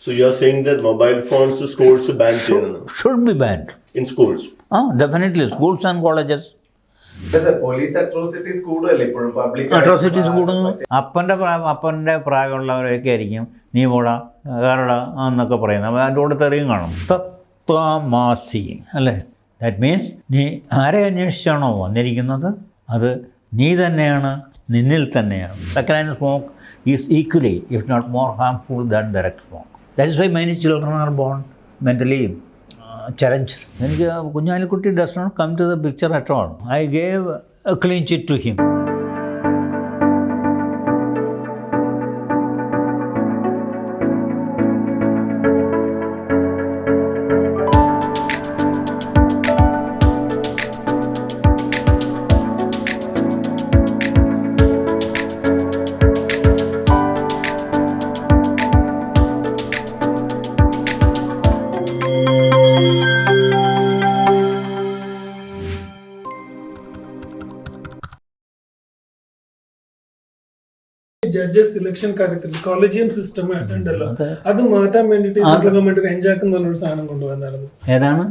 So you are saying that mobile phones schools ban should be banned. In schools? Definitely. Schools and colleges. Police atrocities കൂടുതലല്ലേ ഇപ്പോഴും public atrocities കൂടുന്നു. അപ്പൻ്റെ പ്രായമുള്ളവരൊക്കെ ആയിരിക്കും നീ പോടാ കാരടാ എന്നൊക്കെ പറയുന്നത്. അതിൻ്റെ കൂടെ തെറിയും കാണും. തത്വമാസി അല്ലേ? ദാറ്റ് മീൻസ് നീ ആരെ അന്വേഷിച്ചാണോ വന്നിരിക്കുന്നത് അത് നീ തന്നെയാണ്, നിന്നിൽ തന്നെയാണ്. Second hand smoke is equally if not more harmful than direct smoke. That is why many children are born mentally challenged. എനിക്ക് Kunhalikutty does not come to the picture at all. I gave a clean chit to him. Judges selection കാര്യത്തിൽ കോളേജിയം system ഉണ്ടല്ലോ, അത് മാറ്റാൻ വേണ്ടിട്ട് central government എൻജാക്ക് എന്ന് പറഞ്ഞൊരു സാധനം കൊണ്ടുവന്നായിരുന്നു. ഏതാണ്?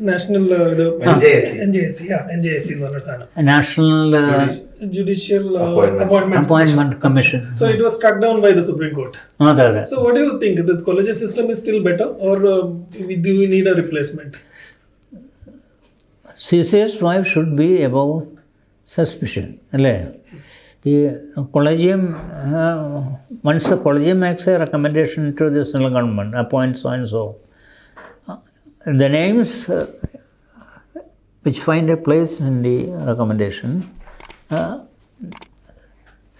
നാഷണൽ NJSC എന്ന് പറഞ്ഞ സാധനം, national judicial appointment commission. So it was struck down by the Supreme Court. So what do you think? This collegiate system is still better, or do we need a replacement? CCS 5 should be above suspicion. അല്ലേ? The collegium, once the collegium makes a recommendation to the central government, appoint so and so, the names which find a place in the recommendation,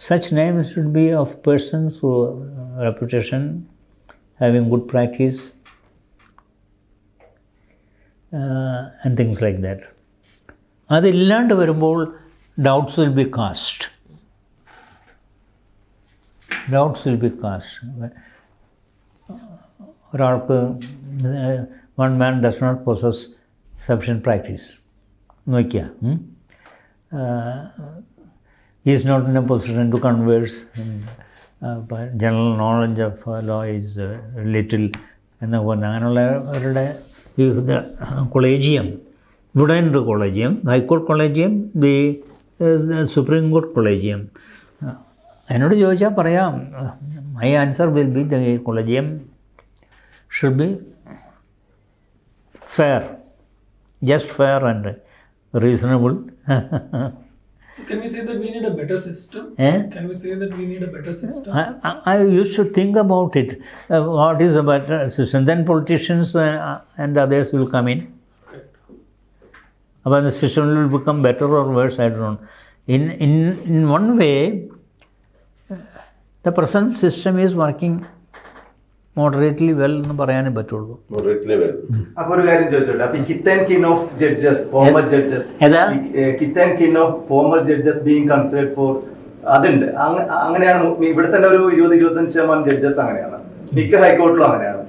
such names should be of persons who reputation, having good practice, and things like that. അതില്ലാണ്ട് വരുമ്പോൾ doubts will be cast. ഒരാൾക്ക് one man does not possess sufficient practice നോക്കിയ is not in a position to converse, general knowledge of law is little എന്നൊക്കെ പറഞ്ഞാൽ അങ്ങനെയുള്ളവരുടെ വിവിധ കൊളേജിയം. ഇവിടെ ഉണ്ട് collegium, high court collegium, the Supreme Court collegium. എന്നോട് ചോദിച്ചാൽ പറയാം, my answer will be the collegium should be fair, just fair and reasonable. Can we say that we need a better system? Can we say that we need a better system? I used to think about it. What is a better system? Then politicians and others will come in. But the system will become better or worse, I don't know. In one way, the present system is working moderately well എന്ന് പറയാനേ പറ്റുള്ളൂ. Moderately well. അപ്പോൾ ഒരു കാര്യം ചോദിച്ചോട്ടെ, അപ്പോൾ കിത്ത് and കിൻ of judges, former judges, കിത്ത് and കിൻ of former judges being considered four, അതുണ്ട്. അങ്ങനെയാണ് ഇവിടെ തന്നെ ഒരു 20-25% ജഡ്ജസ് അങ്ങനെയാണ്, മിക്ക ഹൈക്കോർട്ടിലും അങ്ങനെയാണ്.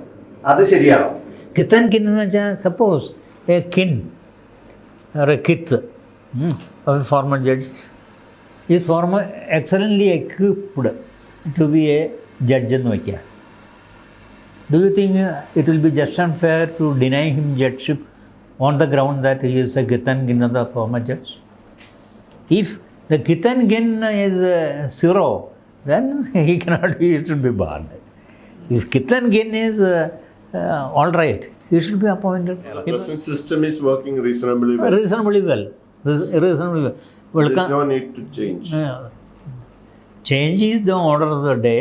അത് ശരിയാണോ? കിത്ത് ആൻഡ് കിൻ എന്ന് വെച്ചാൽ suppose a kin or a kith of a former judge is excellently equipped to be a judge എന്ന് വയ്ക്കുക. Do you think it will be just unfair to deny him judgeship on the ground that he is a kith and kin of the former judge? If the kith and kin is zero, then he should be barred. If kith and kin is all right, he should be appointed. The present system is working reasonably well. Reasonably well. There is no need to change. Change is the order of the day.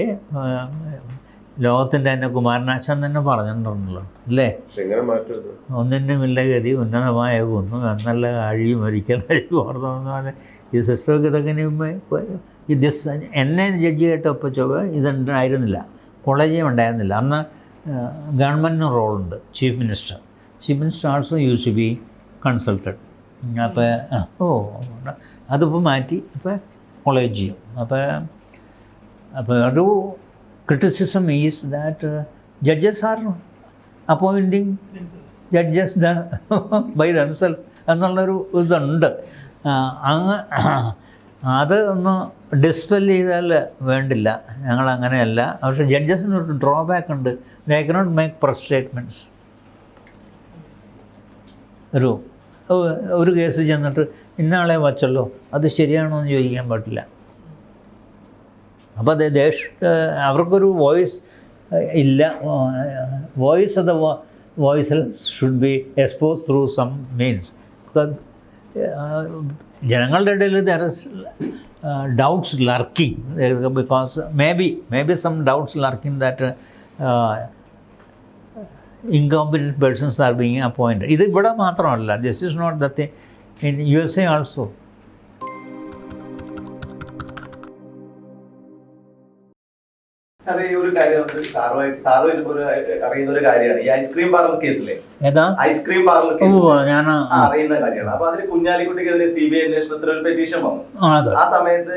ലോകത്തിൻ്റെ തന്നെ കുമാരനാശാൻ തന്നെ പറഞ്ഞിട്ടുണ്ടല്ലോ അല്ലേ? ഒന്നിൻ്റെ മില്ലഗതി ഉന്നതമായ കുന്നു എന്നല്ല അഴിയും ഒരിക്കൽ അഴിവ് ഓർമ്മ. ഈ സിസ്റ്റമൊക്കെ ഇതൊക്കെ ഇത് എന്നെ ജഡ്ജി കേട്ടപ്പോൾ ഇതുണ്ടായിരുന്നില്ല, കോളേജിയം ഉണ്ടായിരുന്നില്ല. അന്ന് ഗവൺമെൻറ്റിന് റോളുണ്ട്, chief minister also use to be consulted. അപ്പോൾ അതിപ്പോൾ മാറ്റി ഇപ്പോൾ കൊളേജിയം. അപ്പോൾ ഒരു criticism is that judges are appointing judges by themselves എന്നുള്ളൊരു ഇതുണ്ട്. അത് ഒന്ന് ഡിസ്പെൽ ചെയ്താൽ വേണ്ടില്ല, ഞങ്ങൾ അങ്ങനെയല്ല. പക്ഷേ ജഡ്ജസിന് ഒരു ഡ്രോബാക്ക് ഉണ്ട്, they cannot make press statements. ഒരു കേസ് ചെന്നിട്ട് ഇന്നയാളെ വച്ചല്ലോ അത് ശരിയാണോ എന്ന് ചോദിക്കാൻ പറ്റില്ല. അപ്പോൾ അവർക്കൊരു വോയിസ് ഇല്ല. Voice of the voice should be expose through some means. ജനങ്ങളുടെ ഇടയിൽ there is doubts lurking, because may be some doubts lurking that incompetent persons are being appointed. ഇത് ഇവിടെ മാത്രമല്ല, this is not the thing in USA also. സാറേ ഈ ഒരു കാര്യം സാറും അറിയുന്ന ഒരു കാര്യമാണ് ഈ ഐസ്ക്രീം പാർലർ കേസിലെ. ഏതാ ഐസ്ക്രീം പാർലർ ഞാൻ അറിയുന്ന കാര്യമാണ്. അപ്പൊ അതിൽ കുഞ്ഞാലിക്കുട്ടിക്കെതിരെ CBI അന്വേഷണത്തിന് ഒരു പെറ്റീഷൻ വന്നു. ആ സമയത്ത്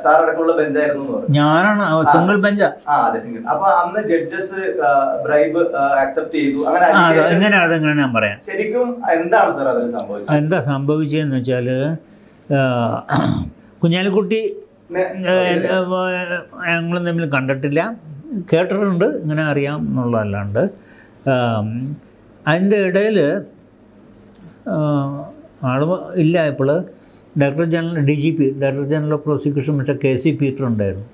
സാർ അടക്കമുള്ള ബെഞ്ചായിരുന്നു. ഞാനാണ് സിംഗിൾ ബെഞ്ചാ. അതെ സിംഗിൾ. അപ്പൊ അന്ന് ജഡ്ജസ് ബ്രൈബ് അക്സെപ്റ്റ് ചെയ്തു. അങ്ങനെ ഞാൻ പറയാം. ശരിക്കും എന്താണ് സാർ അതിന് സംഭവിച്ചത്? എന്താ സംഭവിച്ചതെന്ന് വെച്ചാൽ കുഞ്ഞാലിക്കുട്ടി ഞങ്ങൾ തമ്മിൽ കണ്ടിട്ടില്ല, കേട്ടിട്ടുണ്ട്, ഇങ്ങനെ അറിയാം എന്നുള്ളതല്ലാണ്ട്. അതിൻ്റെ ഇടയിൽ ആൾ ഇല്ല. ഇപ്പോൾ director general DGP director general of prosecution മറ്റേ KC പീറ്റർ ഉണ്ടായിരുന്നു.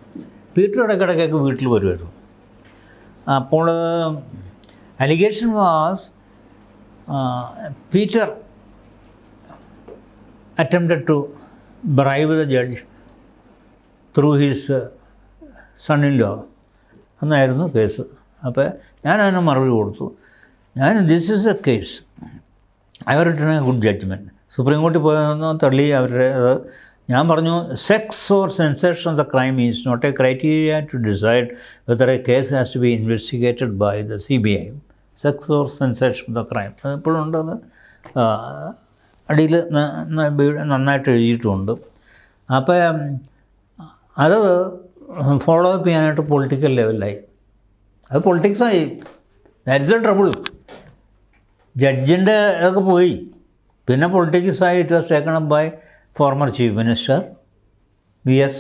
പീറ്റർ ഇടയ്ക്കിടയ്ക്കൊക്കെ വീട്ടിൽ വരുമായിരുന്നു. അപ്പോൾ allegation was Peter attempted to bribe the judge through his son-in-law എന്നായിരുന്നു കേസ്. അപ്പോൾ ഞാൻ അതിന് മറുപടി കൊടുത്തു. This is a case, I have written a good judgement. Supreme കോടതി പോയെന്നോ തള്ളി അവരുടെ ഞാൻ പറഞ്ഞു, sex or sensation of the crime is not a criteria to decide whether a case has to be investigated by the CBI. Sex or sensation of the crime അതെപ്പോഴും ഉണ്ടത് അടിയിൽ നന്നായിട്ട് എഴുതിയിട്ടുമുണ്ട്. അപ്പോൾ അത് ഫോളോ അപ്പ് ചെയ്യാനായിട്ട് പൊളിറ്റിക്കൽ ലെവലിലായി. അത് പൊളിറ്റിക്സായി. That's a trouble. ജഡ്ജിൻ്റെ ഇതൊക്കെ പോയി. പിന്നെ പൊളിറ്റിക്സായി. It was taken up by former chief minister VS.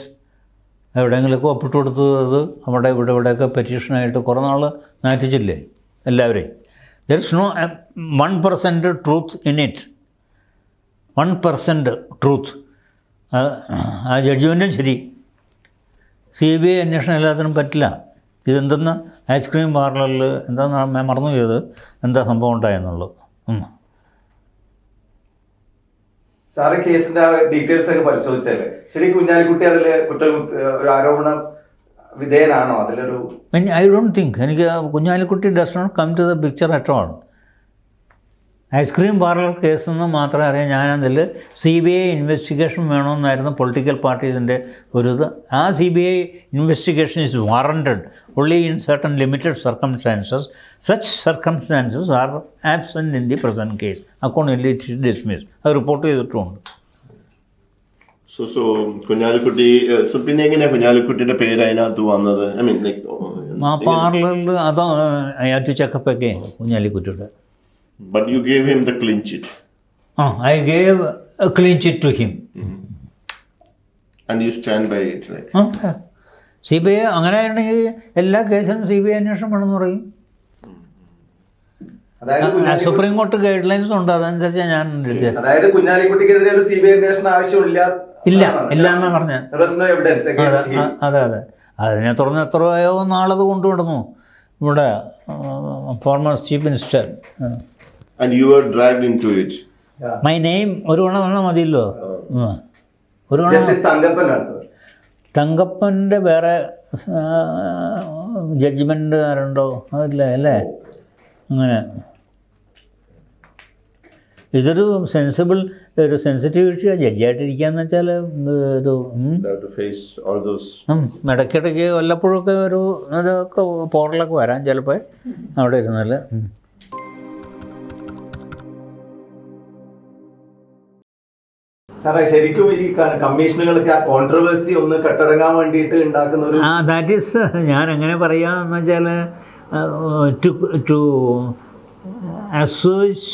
എവിടെയെങ്കിലുമൊക്കെ ഒപ്പിട്ട് കൊടുത്തത് അവിടെ ഇവിടെയൊക്കെ പെറ്റീഷനായിട്ട് കുറേ നാൾ നാറ്റിച്ചില്ലേ എല്ലാവരെയും. There is no 1% truth in it. 1% truth. ആ ജഡ്ജ്മെൻറ്റും ശരി. CBI അന്വേഷണം എല്ലാത്തിനും പറ്റില്ല. ഇതെന്തെന്ന് ഐസ്ക്രീം പാർലറിൽ എന്താണെന്ന് മറന്നു പോയത്, എന്താ സംഭവം ഉണ്ടായെന്നുള്ളത്. സാറ് കേസിന്റെ ഡീറ്റെയിൽസ് ഒക്കെ പരിശോധിച്ചല്ലേ? ശരി, കുഞ്ഞാലിക്കുട്ടി അതിൽ ആരോപണ വിധേയനാണോ? അതിലൊരു ഐ ഡോണ്ട് തിങ്ക്. എനിക്ക് Kunhalikutty does not come to the picture at all. Ice cream parlour കേസെന്ന് മാത്രമേ അറിയാം. ഞാനതിൽ CBI ഇൻവെസ്റ്റിഗേഷൻ വേണമെന്നായിരുന്നു പൊളിറ്റിക്കൽ പാർട്ടീസിൻ്റെ ഒരു ഇത്. ആ CBI investigation is warranted only in certain limited circumstances. Such circumstances are absent in the present case. Accordingly it is dismissed. അത് റിപ്പോർട്ട് ചെയ്തിട്ടുമുണ്ട്. സോ കുഞ്ഞാലിക്കുട്ടി പിന്നെ എങ്ങനെയാണ് കുഞ്ഞാലിക്കുട്ടിയുടെ പേര് അതിനകത്ത് വന്നത്? ഐ മീൻ ലൈക്ക് ആ പാർലറിൽ അതോ അയാറ്റ് ചെക്കപ്പൊക്കെ കുഞ്ഞാലിക്കുട്ടിയുടെ. But you gave him the clean chit. I gave a clean chit to him. And you stand by it, right? CBI അങ്ങനെയാണെങ്കിൽ എല്ലാ കേസിനും CBI അന്വേഷണം വേണമെന്ന് പറയും. സുപ്രീം കോടതി ഗൈഡ് ലൈൻസ് ഉണ്ട്, അതനുസരിച്ച് ഞാൻ അതായത് കുഞ്ഞാലിക്കുട്ടിക്കെതിരെ ഒരു CBI അന്വേഷണം ആവശ്യമില്ല എന്നാ പറഞ്ഞ. അതെ അതിനെ തുടർന്ന് എത്രയോ നാളത് കൊണ്ടുവിടുന്നു ഇവിടെ former chief minister. And you were dragged into it. My name ഒരു ഗുണം മതിയല്ലോ. ഒരു തങ്കപ്പൻ്റെ വേറെ ജഡ്ജ്മെൻ്റ് ആരുണ്ടോ അതില്ല അല്ലേ? അങ്ങനെ ഇതൊരു ഒരു സെൻസിറ്റീവ് ഇഷ്യൂ. ജഡ്ജായിട്ടിരിക്കുകയെന്ന് വെച്ചാൽ ഒരു ഇടയ്ക്കിടയ്ക്ക് വല്ലപ്പോഴൊക്കെ ഒരു ഇതൊക്കെ പോറലൊക്കെ വരാൻ ചിലപ്പോൾ അവിടെ ഇരുന്നാൽ. സാറേ ശരിക്കും ഈ കമ്മീഷനുകളൊക്കെ ആ കോൺട്രവേഴ്സി ഒന്ന് കെട്ടടങ്ങാൻ വേണ്ടിയിട്ട് ഉണ്ടാക്കുന്ന ഒരു ദാറ്റ് ഈസ് ഞാൻ എങ്ങനെ പറയാമെന്ന് വെച്ചാൽ to assuage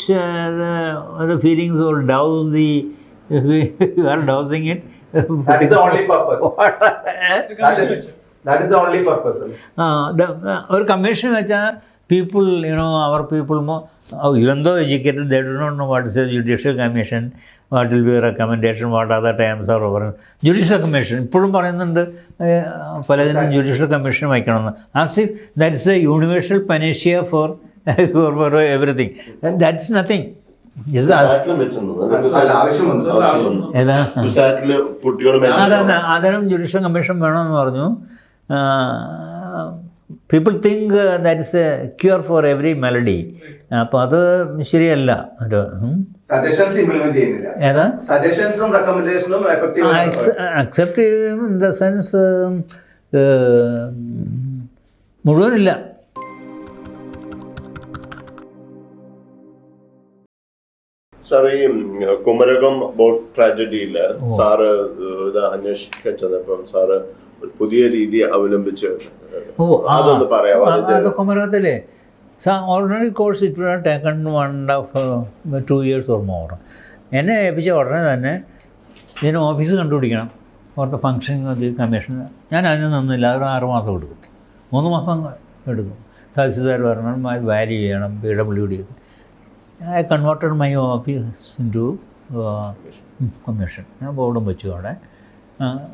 the feelings or douse you are dousing it That is the only purpose. That is the only purpose. ഒരു കമ്മീഷൻ വെച്ചാൽ people, our people, even though educated, they do not know what is a judicial commission, what will be a recommendation, what other terms are over. Judicial commission, ഇപ്പോഴും പറയുന്നുണ്ട് പലതിനും judicial commission വയ്ക്കണമെന്ന്. As if that is a universal panacea for everything. That's nothing. അതിനും judicial commission വേണമെന്ന് പറഞ്ഞു. People think that is a cure for every malady. അപ്പോൾ അത് ശരിയല്ല. ഏതാ അക്സെപ്റ്റ് ചെയ്യും ഇൻ ദ സെൻസ് മുഴുവനില്ല. സാർ, ഈ കുമരകം ബോട്ട് ട്രാജഡിയിൽ സാറ് ഇത് അന്വേഷിക്കാൻ ചെന്നപ്പം സാറ് ഒരു പുതിയ രീതി അവലംബിച്ച് അതൊന്ന് പറയാമോ? അത് കുമരകത്തിലെ ordinary course it would have taken 1.5 2 years or more. എന്നെ ഏൽപ്പിച്ച ഉടനെ തന്നെ ഇതിന് ഓഫീസ് കണ്ടുപിടിക്കണം for the functioning of the commission. ഞാൻ അതിന് നിന്നില്ല. അത് 6 മാസം എടുക്കും, 3 മാസം എടുക്കും. തഹസിൽദാർ വരണം, വാരി ചെയ്യണം, PWD. I converted my office into commission. ഞാൻ ബോർഡും വെച്ചു അവിടെ.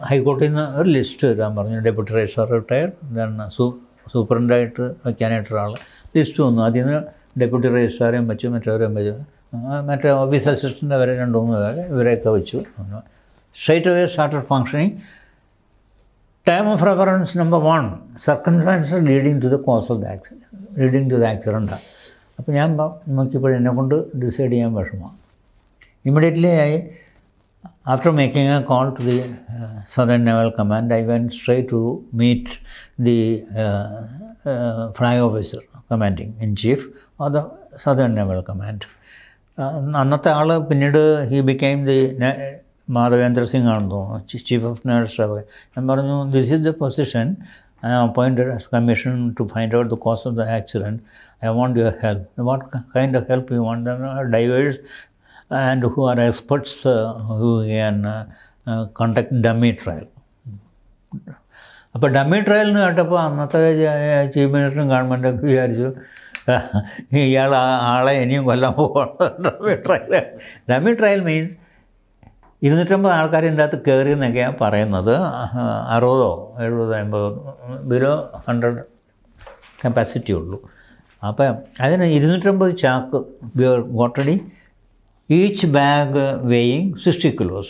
ഹൈക്കോടതിയിൽ നിന്ന് ഒരു ലിസ്റ്റ് വരാൻ പറഞ്ഞു. ഡെപ്യൂട്ടി രജിസ്ട്രാർ റിട്ടയർ, ദെൻ സൂപ്രണ്ടായിട്ട് വയ്ക്കാനായിട്ട് ഒരാൾ ലിസ്റ്റ് വന്നു. അതിൽ നിന്ന് ഡെപ്യൂട്ടി രജിസ്ട്രാറേയും വെച്ചു, മറ്റവരെയും വെച്ചു, മറ്റേ ഓഫീസ് അസിസ്റ്റൻ്റ് അവരെ 2-3 പേരെ ഇവരെയൊക്കെ വെച്ചു. Straight away started functioning. Time of reference number 1, circumstances leading to the cause of the accident, leading to the ആക്സിഡൻറ്റാണ്. അപ്പോൾ ഞാൻ നോക്കിയപ്പോൾ എന്നെക്കൊണ്ട് ഡിസൈഡ് ചെയ്യാൻ വിഷമമാണ്. Immediately after making a call to the Southern Naval Command, I went straight to meet the flag officer commanding in chief of the Southern Naval Command. അന്നത്തെ ആൾ പിന്നീട് he became the Madhvendra Singh ആണെന്ന് തോന്നുന്നു, ചീഫ് ഓഫ് നേവൽ സ്റ്റാഫ്. ഞാൻ പറഞ്ഞു, this is the position I am appointed as commission to find out the cause of the accident. I want your help. What kind of help you want? There are divers and who are experts who can conduct dummy trial. അപ്പോൾ dummy trial എന്ന് കേട്ടപ്പോൾ അന്നത്തെ chief മിനിസ്റ്ററും ഗവൺമെൻറ്റൊക്കെ വിചാരിച്ചു ഇയാൾ ആളെ ഇനിയും കൊല്ലാൻ പോകണം. ഡമ്മി ട്രയൽ മീൻസ് 250 ആൾക്കാരിൻ്റെ അകത്ത് കയറി എന്നൊക്കെയാണ് പറയുന്നത്. 60, 70, 80 ബിലോ 100 കപ്പാസിറ്റി ഉള്ളൂ. അപ്പം അതിന് 250 ചാക്ക് ഗോട്ടടി, each bag weighing 60 kilos.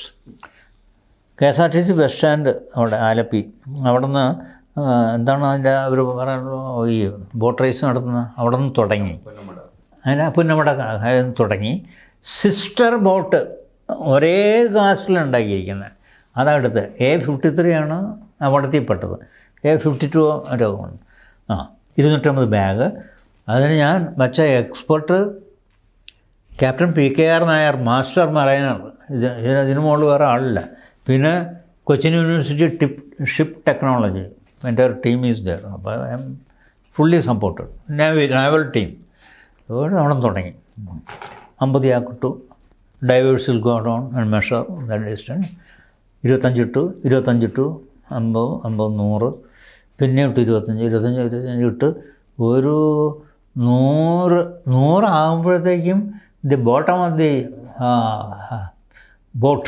KSRTC bus stand അവിടെ ആലപ്പി, അവിടെ നിന്ന് എന്താണ് അതിൻ്റെ അവർ പറയുന്നത്, ഈ ബോട്ട് റേസ് നടത്തുന്ന അവിടെ നിന്ന് തുടങ്ങി, അതിന് പുന്നമട തുടങ്ങി. സിസ്റ്റർ ബോട്ട് ഒരേ ക്ലാസ്സിലുണ്ടാക്കിയിരിക്കുന്നത് അതടുത്ത് A53 ആണ് അവിടത്തിൽപ്പെട്ടത്. A52 രോഗമാണ്. 250 ബാഗ്. അതിന് ഞാൻ വച്ച expert captain PKR Nair, master mariner. ഇതിന് മുകളിൽ വേറെ ആളില്ല. പിന്നെ കൊച്ചിൻ യൂണിവേഴ്സിറ്റി ഷിപ്പ് ടെക്നോളജി, എൻ്റെ ഒരു ടീം ഈസ് ദർ. അപ്പോൾ I M fully supported. Naval team അതുകൊണ്ട് അവിടെ തുടങ്ങി. 50 ചാക്കിട്ടു. Divers will go down and measure that distance. 25 ഇട്ടു, 50, 100, പിന്നെ ഇട്ട് 25 ഇട്ട് ഒരു 100 ആകുമ്പോഴത്തേക്കും the bottom of the boat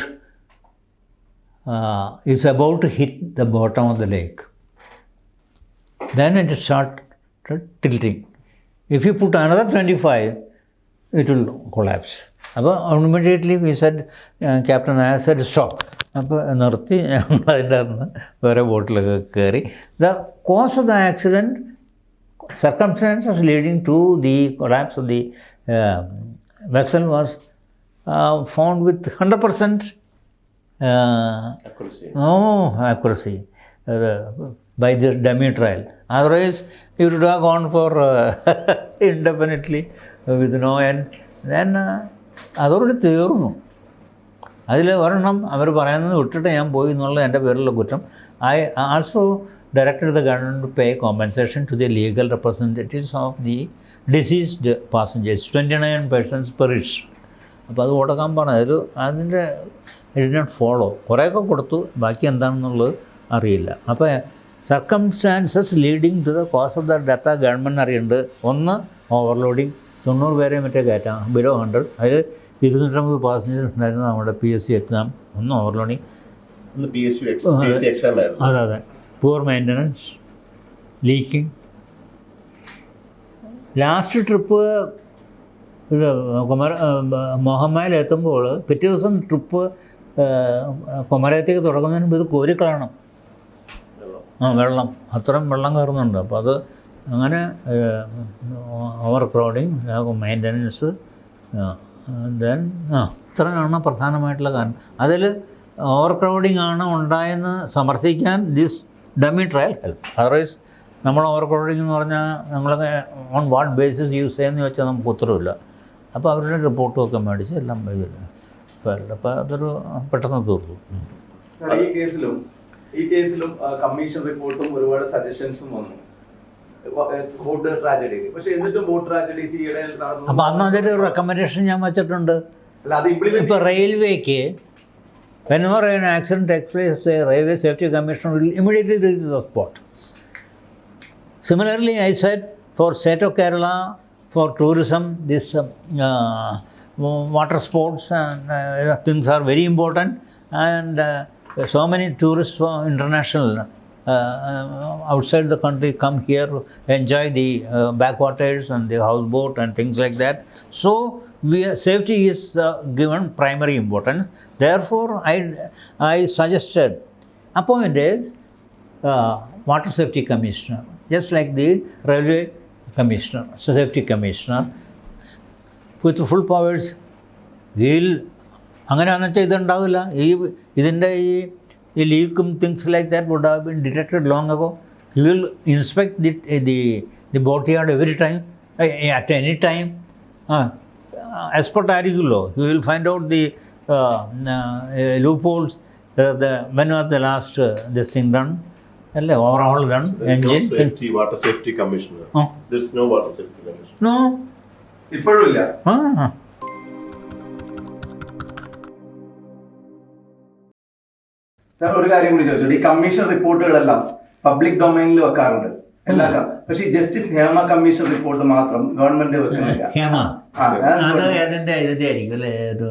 is about to hit the bottom of the lake. Then it started tilting. If you put another 25, it will collapse. അപ്പോൾ immediately we said, captain Nair said stop. അപ്പോൾ നിർത്തി. ഞങ്ങൾ അതിൻ്റെ അകത്ത് വേറെ ബോട്ടിലൊക്കെ കയറി. The cause of the accident, circumstances leading to the collapse of the vessel was found with 100% accuracy by the dummy trial. Otherwise, you would have gone for indefinitely with no end. Then അതോടെ തീർന്നു. അതിൽ ഒരെണ്ണം അവർ പറയുന്നത് വിട്ടിട്ട് ഞാൻ പോയി എന്നുള്ള എൻ്റെ പേരിലുള്ള കുറ്റം. I also directed the government to pay compensation to the legal representatives of the deceased passengers. 29 persons perish. അപ്പോൾ അത് കൊടുക്കാൻ പറഞ്ഞു. അതിൻ്റെ ഐ ഡി നോട്ട് ഫോളോ. കുറേയൊക്കെ കൊടുത്തു, ബാക്കി എന്താണെന്നുള്ളത് അറിയില്ല. അപ്പോൾ circumstances leading to the cause of the death government അറിയുന്നുണ്ട്. ഒന്ന് ഓവർലോഡിങ്, 90 പേരെ മറ്റേ കയറ്റാം, ബിലോ 100. അതിൽ 250 പാസഞ്ചേഴ്സ് ഉണ്ടായിരുന്നു നമ്മുടെ PSC എക്സാം. ഒന്ന് ഓവർലോഡിങ്, അതെ അതെ, പൂർ മെയിൻ്റനൻസ്, ലീക്കിംഗ്. ലാസ്റ്റ് ട്രിപ്പ് ഇത് മൊഹമ്മയിൽ എത്തുമ്പോൾ പിറ്റേ ദിവസം ട്രിപ്പ് കുമരകത്തേക്ക് തുടങ്ങുന്നതിന് മുമ്പ് ഇത് കോരിക്കളയണം. വെള്ളം, അത്രയും വെള്ളം കയറുന്നുണ്ട്. അപ്പോൾ അത് അങ്ങനെ ഓവർ ക്രൗഡിങ്, മെയിൻ്റനൻസ്, ദെൻ ഇത്രയാണ് പ്രധാനമായിട്ടുള്ള കാരണം. അതിൽ ഓവർ ക്രൗഡിങ് ആണ് ഉണ്ടായെന്ന് സമർത്ഥിക്കാൻ this dummy trial help. Otherwise നമ്മൾ ഓവർ ക്രൗഡിങ് എന്ന് പറഞ്ഞാൽ നമ്മളൊക്കെ ഓൺ വാട്ട് ബേസിസ് യൂസ് ചെയ്യുമെന്ന് ചോദിച്ചാൽ നമുക്ക് ഉത്തരവില്ല. അപ്പോൾ അവരുടെ റിപ്പോർട്ടും ഒക്കെ മേടിച്ച് എല്ലാം ഫയൽഡ്. അപ്പോൾ അതൊരു പെട്ടെന്ന് തീർന്നു. ഈ കേസിലും കമ്മീഷൻ റിപ്പോർട്ടും ഒരുപാട് സജഷൻസും വന്നു ബോട്ട് ട്രാജഡി. പക്ഷേ എന്നിട്ടും ബോട്ട് ട്രാജഡീസ് ഈയിടെ നടന്നു. അപ്പോൾ അന്ന് അതിൻ്റെ ഒരു റെക്കമെൻഡേഷൻ ഞാൻ വെച്ചിട്ടുണ്ട്. ഇപ്പോൾ റെയിൽവേക്ക് whenever an accident takes place, say Railway Safety Commissioner will immediately reach the spot. Similarly, I said for state of Kerala, for tourism, this water sports and things are very important, and so many tourists from international outside the country come here to enjoy the backwaters and the houseboat and things like that. So safety is given primary importance. Therefore, I suggested appointed water safety commissioner, just like the railway commissioner, safety commissioner, with full powers. അങ്ങനെയാണെന്ന് വെച്ചാൽ ഇതുണ്ടാവില്ല. ഇതിൻ്റെ ഈ ലീക്കും things like that would have been detected long ago. He will inspect the boat yard every time, at any time. Expert ആയിരിക്കുമല്ലോ. You will find out the loopholes. When was the last this thing done അല്ലേ, overall done engine. Water safety commissioner. No water safety commissioner. No, ഇപ്പോഴും ഇല്ല. Sir, ഒരു കാര്യം കൂടി ചോദിച്ചോട്ടെ. ഈ commission റിപ്പോർട്ടുകളെല്ലാം public ഡൊമൈനിൽ വെക്കാറുണ്ട് എല്ലാ. പക്ഷേ ജസ്റ്റിസ് ഹേമ കമ്മീഷൻ റിപ്പോർട്ട് മാത്രം ഗവൺമെന്റ് വെക്കുന്നില്ല.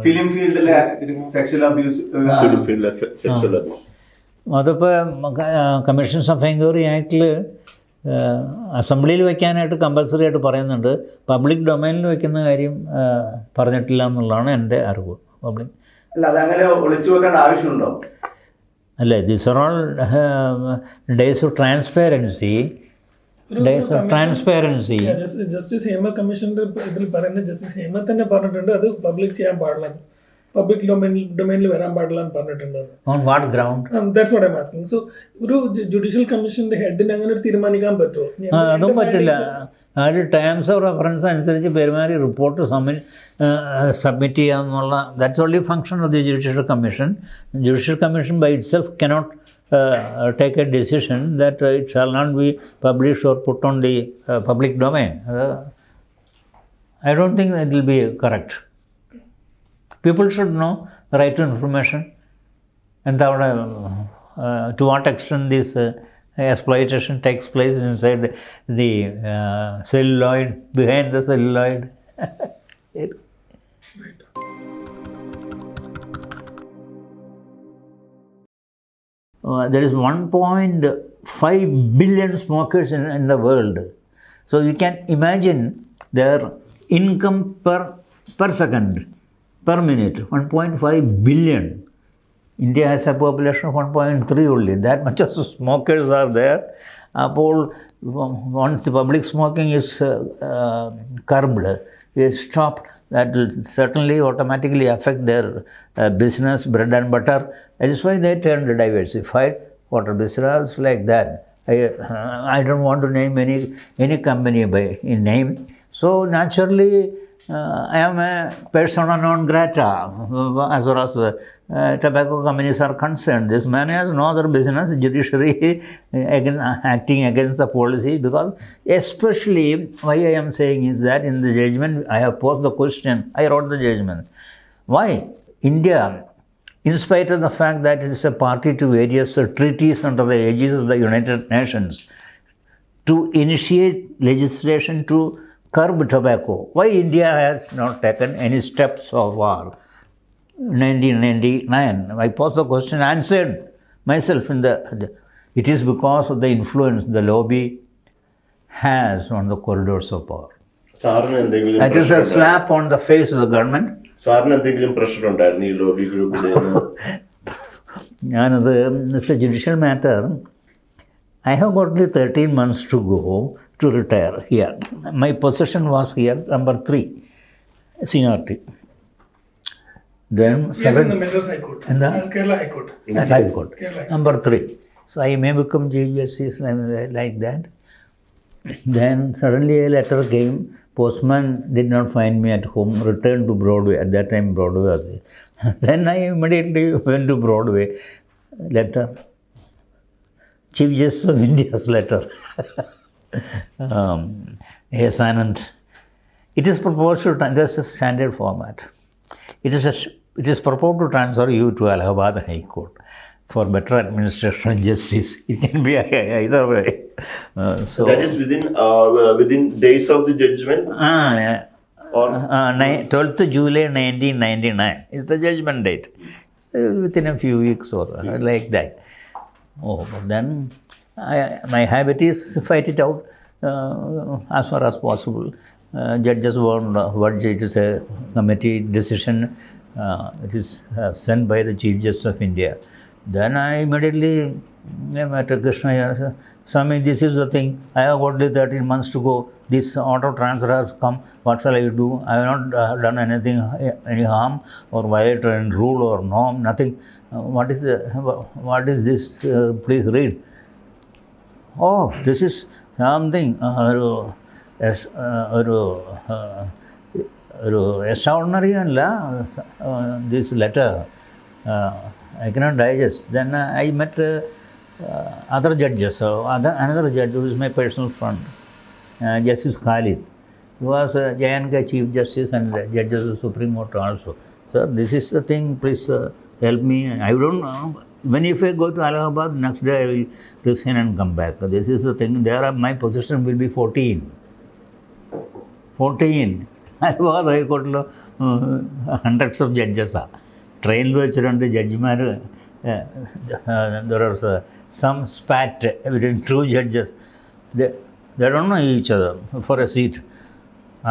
ഫിലിം ഫീൽഡിലെ സെക്ഷൽ അബ്യൂസ്, അതിപ്പോൾ കമ്മീഷൻസ് ഓഫ് എൻക്വയറി ആക്ടിൽ അസംബ്ലിയിൽ വയ്ക്കാനായിട്ട് കമ്പൽസറി ആയിട്ട് പറയുന്നുണ്ട്. പബ്ലിക് ഡൊമൈനിൽ വയ്ക്കുന്ന കാര്യം പറഞ്ഞിട്ടില്ല എന്നുള്ളതാണ് എൻ്റെ അറിവ്. പബ്ലിക് അല്ല, അതങ്ങനെ ഒളിച്ചു വെക്കേണ്ട ആവശ്യമുണ്ടോ? അല്ല, these are all days of transparency. Justice Hema കമ്മീഷന്റെ ഇതിൽ പറയുന്നത് ജസ്റ്റിസ് ഹേമ തന്നെ പറഞ്ഞിട്ടുണ്ട് അത് പബ്ലിക് ചെയ്യാൻ പാടില്ല, പബ്ലിക് ഡൊമൈനിൽ വരാൻ പാടില്ല എന്ന് പറഞ്ഞിട്ടുണ്ട്. On what ground? That's what I am asking. So ഒരു ജുഡീഷ്യൽ കമ്മീഷന്റെ ഹെഡിന് അങ്ങനെ ഒരു തീരുമാനിക്കാൻ പറ്റുമോ? അതും പറ്റില്ല. അതിൽ ടേംസ് ഓഫ് റെഫറൻസ് അനുസരിച്ച് പെരുമാറി റിപ്പോർട്ട് സബ്മിറ്റ് ചെയ്യാമെന്നുള്ള that's only function of the judicial commission. Judicial commission by itself cannot take a decision that it shall not be published or put on the public domain. I don't think it will be correct. People should know the right to information and to what extent this exploitation takes place inside the celluloid, behind the celluloid. There is 1.5 billion smokers in the world. So you can imagine their income per second, per minute, 1.5 billion. India has a population of 1.3 only. That much of smokers are there. Once the public smoking is curbed, is stopped, that will certainly automatically affect their business, bread and butter. That is why they turned diversified water business like that. I don't want to name any company by name. So naturally, I am a persona non grata as far as tobacco companies are concerned. This man has no other business, judiciary acting against the policy, because especially why I am saying is that in the judgment I have posed the question, I wrote the judgment. Why India in spite of the fact that it is a party to various treaties under the aegis of the United Nations, to initiate legislation to curb tobacco. Why India has not taken any steps so far? 1999, I posed the question, answered myself in it is because of the influence the lobby has on the corridors of power. സാറിന് എന്തെങ്കിലും That is a slap on the face of the government. സാറിന് എന്തെങ്കിലും pressure ഉണ്ടായിരുന്നു ഈ lobby ഗ്രൂപ്പിൽ ഞാനത് it's A judicial matter. I have got only 13 months to go to retire here. My position was here, number 3, seniority. Then Here in the Madras High Court. And the Kerala High Court. High Court, Kerala High number 3. So I may become Chief Justice like that. Then suddenly a letter came. Postman did not find me at home, returned to Broadway. At that time Broadway was there. Then I immediately went to Broadway. Letter. Chief Justice of India's letter. Yes, Anand. It is proposed to, that's a standard format. It is proposed to transfer you to Allahabad High Court for better administration and justice. It can be either way. So that is within days of the judgment or 12th July 1999 is the judgment date. Within a few weeks or like that. Oh, but then my habit is to fight it out as far as possible. Judges won't what it is a committee decision. It is sent by the Chief Justice of India. Then I immediately met Krishna here. Swami, this is the thing. I have only 13 months to go. This auto transfer has come. What shall I do? I have not done anything, any harm or violated any rule or norm, nothing. What is this? Please read. Oh, this is something. Extraordinary this letter. I cannot digest. Then I met other judges. So another judge who is my personal friend, Justice Khalid. He was JNK Chief Justice and Judges of the Supreme Court also. Sir, this is the thing. Please help me. I don't know. When if I go to Allahabad, next day I will resign and come back. This is the thing. There, my position will be 14. Allahabad High Court hundreds of judges are. Train വെച്ചിട്ടുണ്ട് ജഡ്ജിമാർ. There are some spat between two judges. They don't know each other for a seat.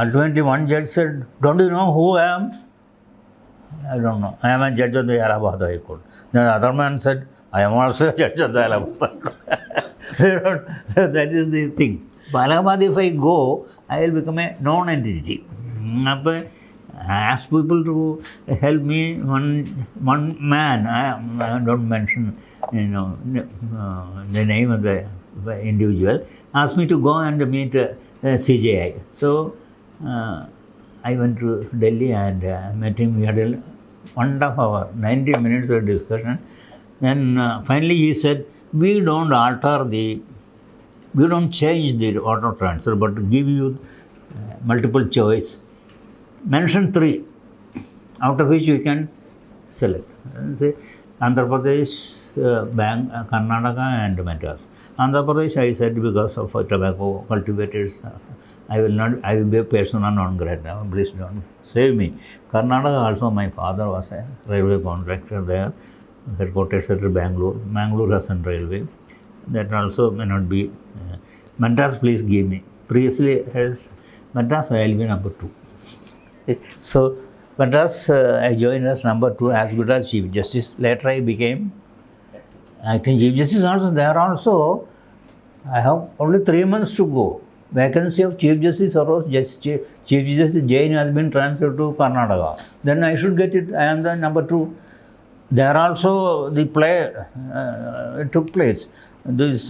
Ultimately, one judge said, "Don't you know who I am?" I don't know. I am a judge of the Allahabad High Court. The other man said, "I am also a judge of the Allahabad High Court." That is the thing. Allahabad, if I go, I will become a non-entity. Ask people to help me. One man, I don't mention the name of the individual, asked me to go and meet CJI. So I went to Delhi and met him. We had a 1.5 hour, 90 minutes of discussion. Then finally he said, we don't change the auto transfer, but give you multiple choice. Mention 3, out of which you can select. Say Andhra Pradesh, Karnataka and Madras. Andhra Pradesh, I said, because of tobacco cultivators, I will be a persona non grata. Please don't save me. Karnataka also, my father was a railway contractor there, headquarters at Bangalore. Bangalore has a railway. That also may not be. Madras, please give me. Previously, Madras, I will be number 2. So, Madras, I joined as number 2 as good as Chief Justice. Later, I became acting Chief Justice also. There also, I have only 3 months to go. Vacancy of Chief Justice arose. Chief Justice Jain has been transferred to Karnataka. Then I should get it. I am the number 2. There also, the play took place. These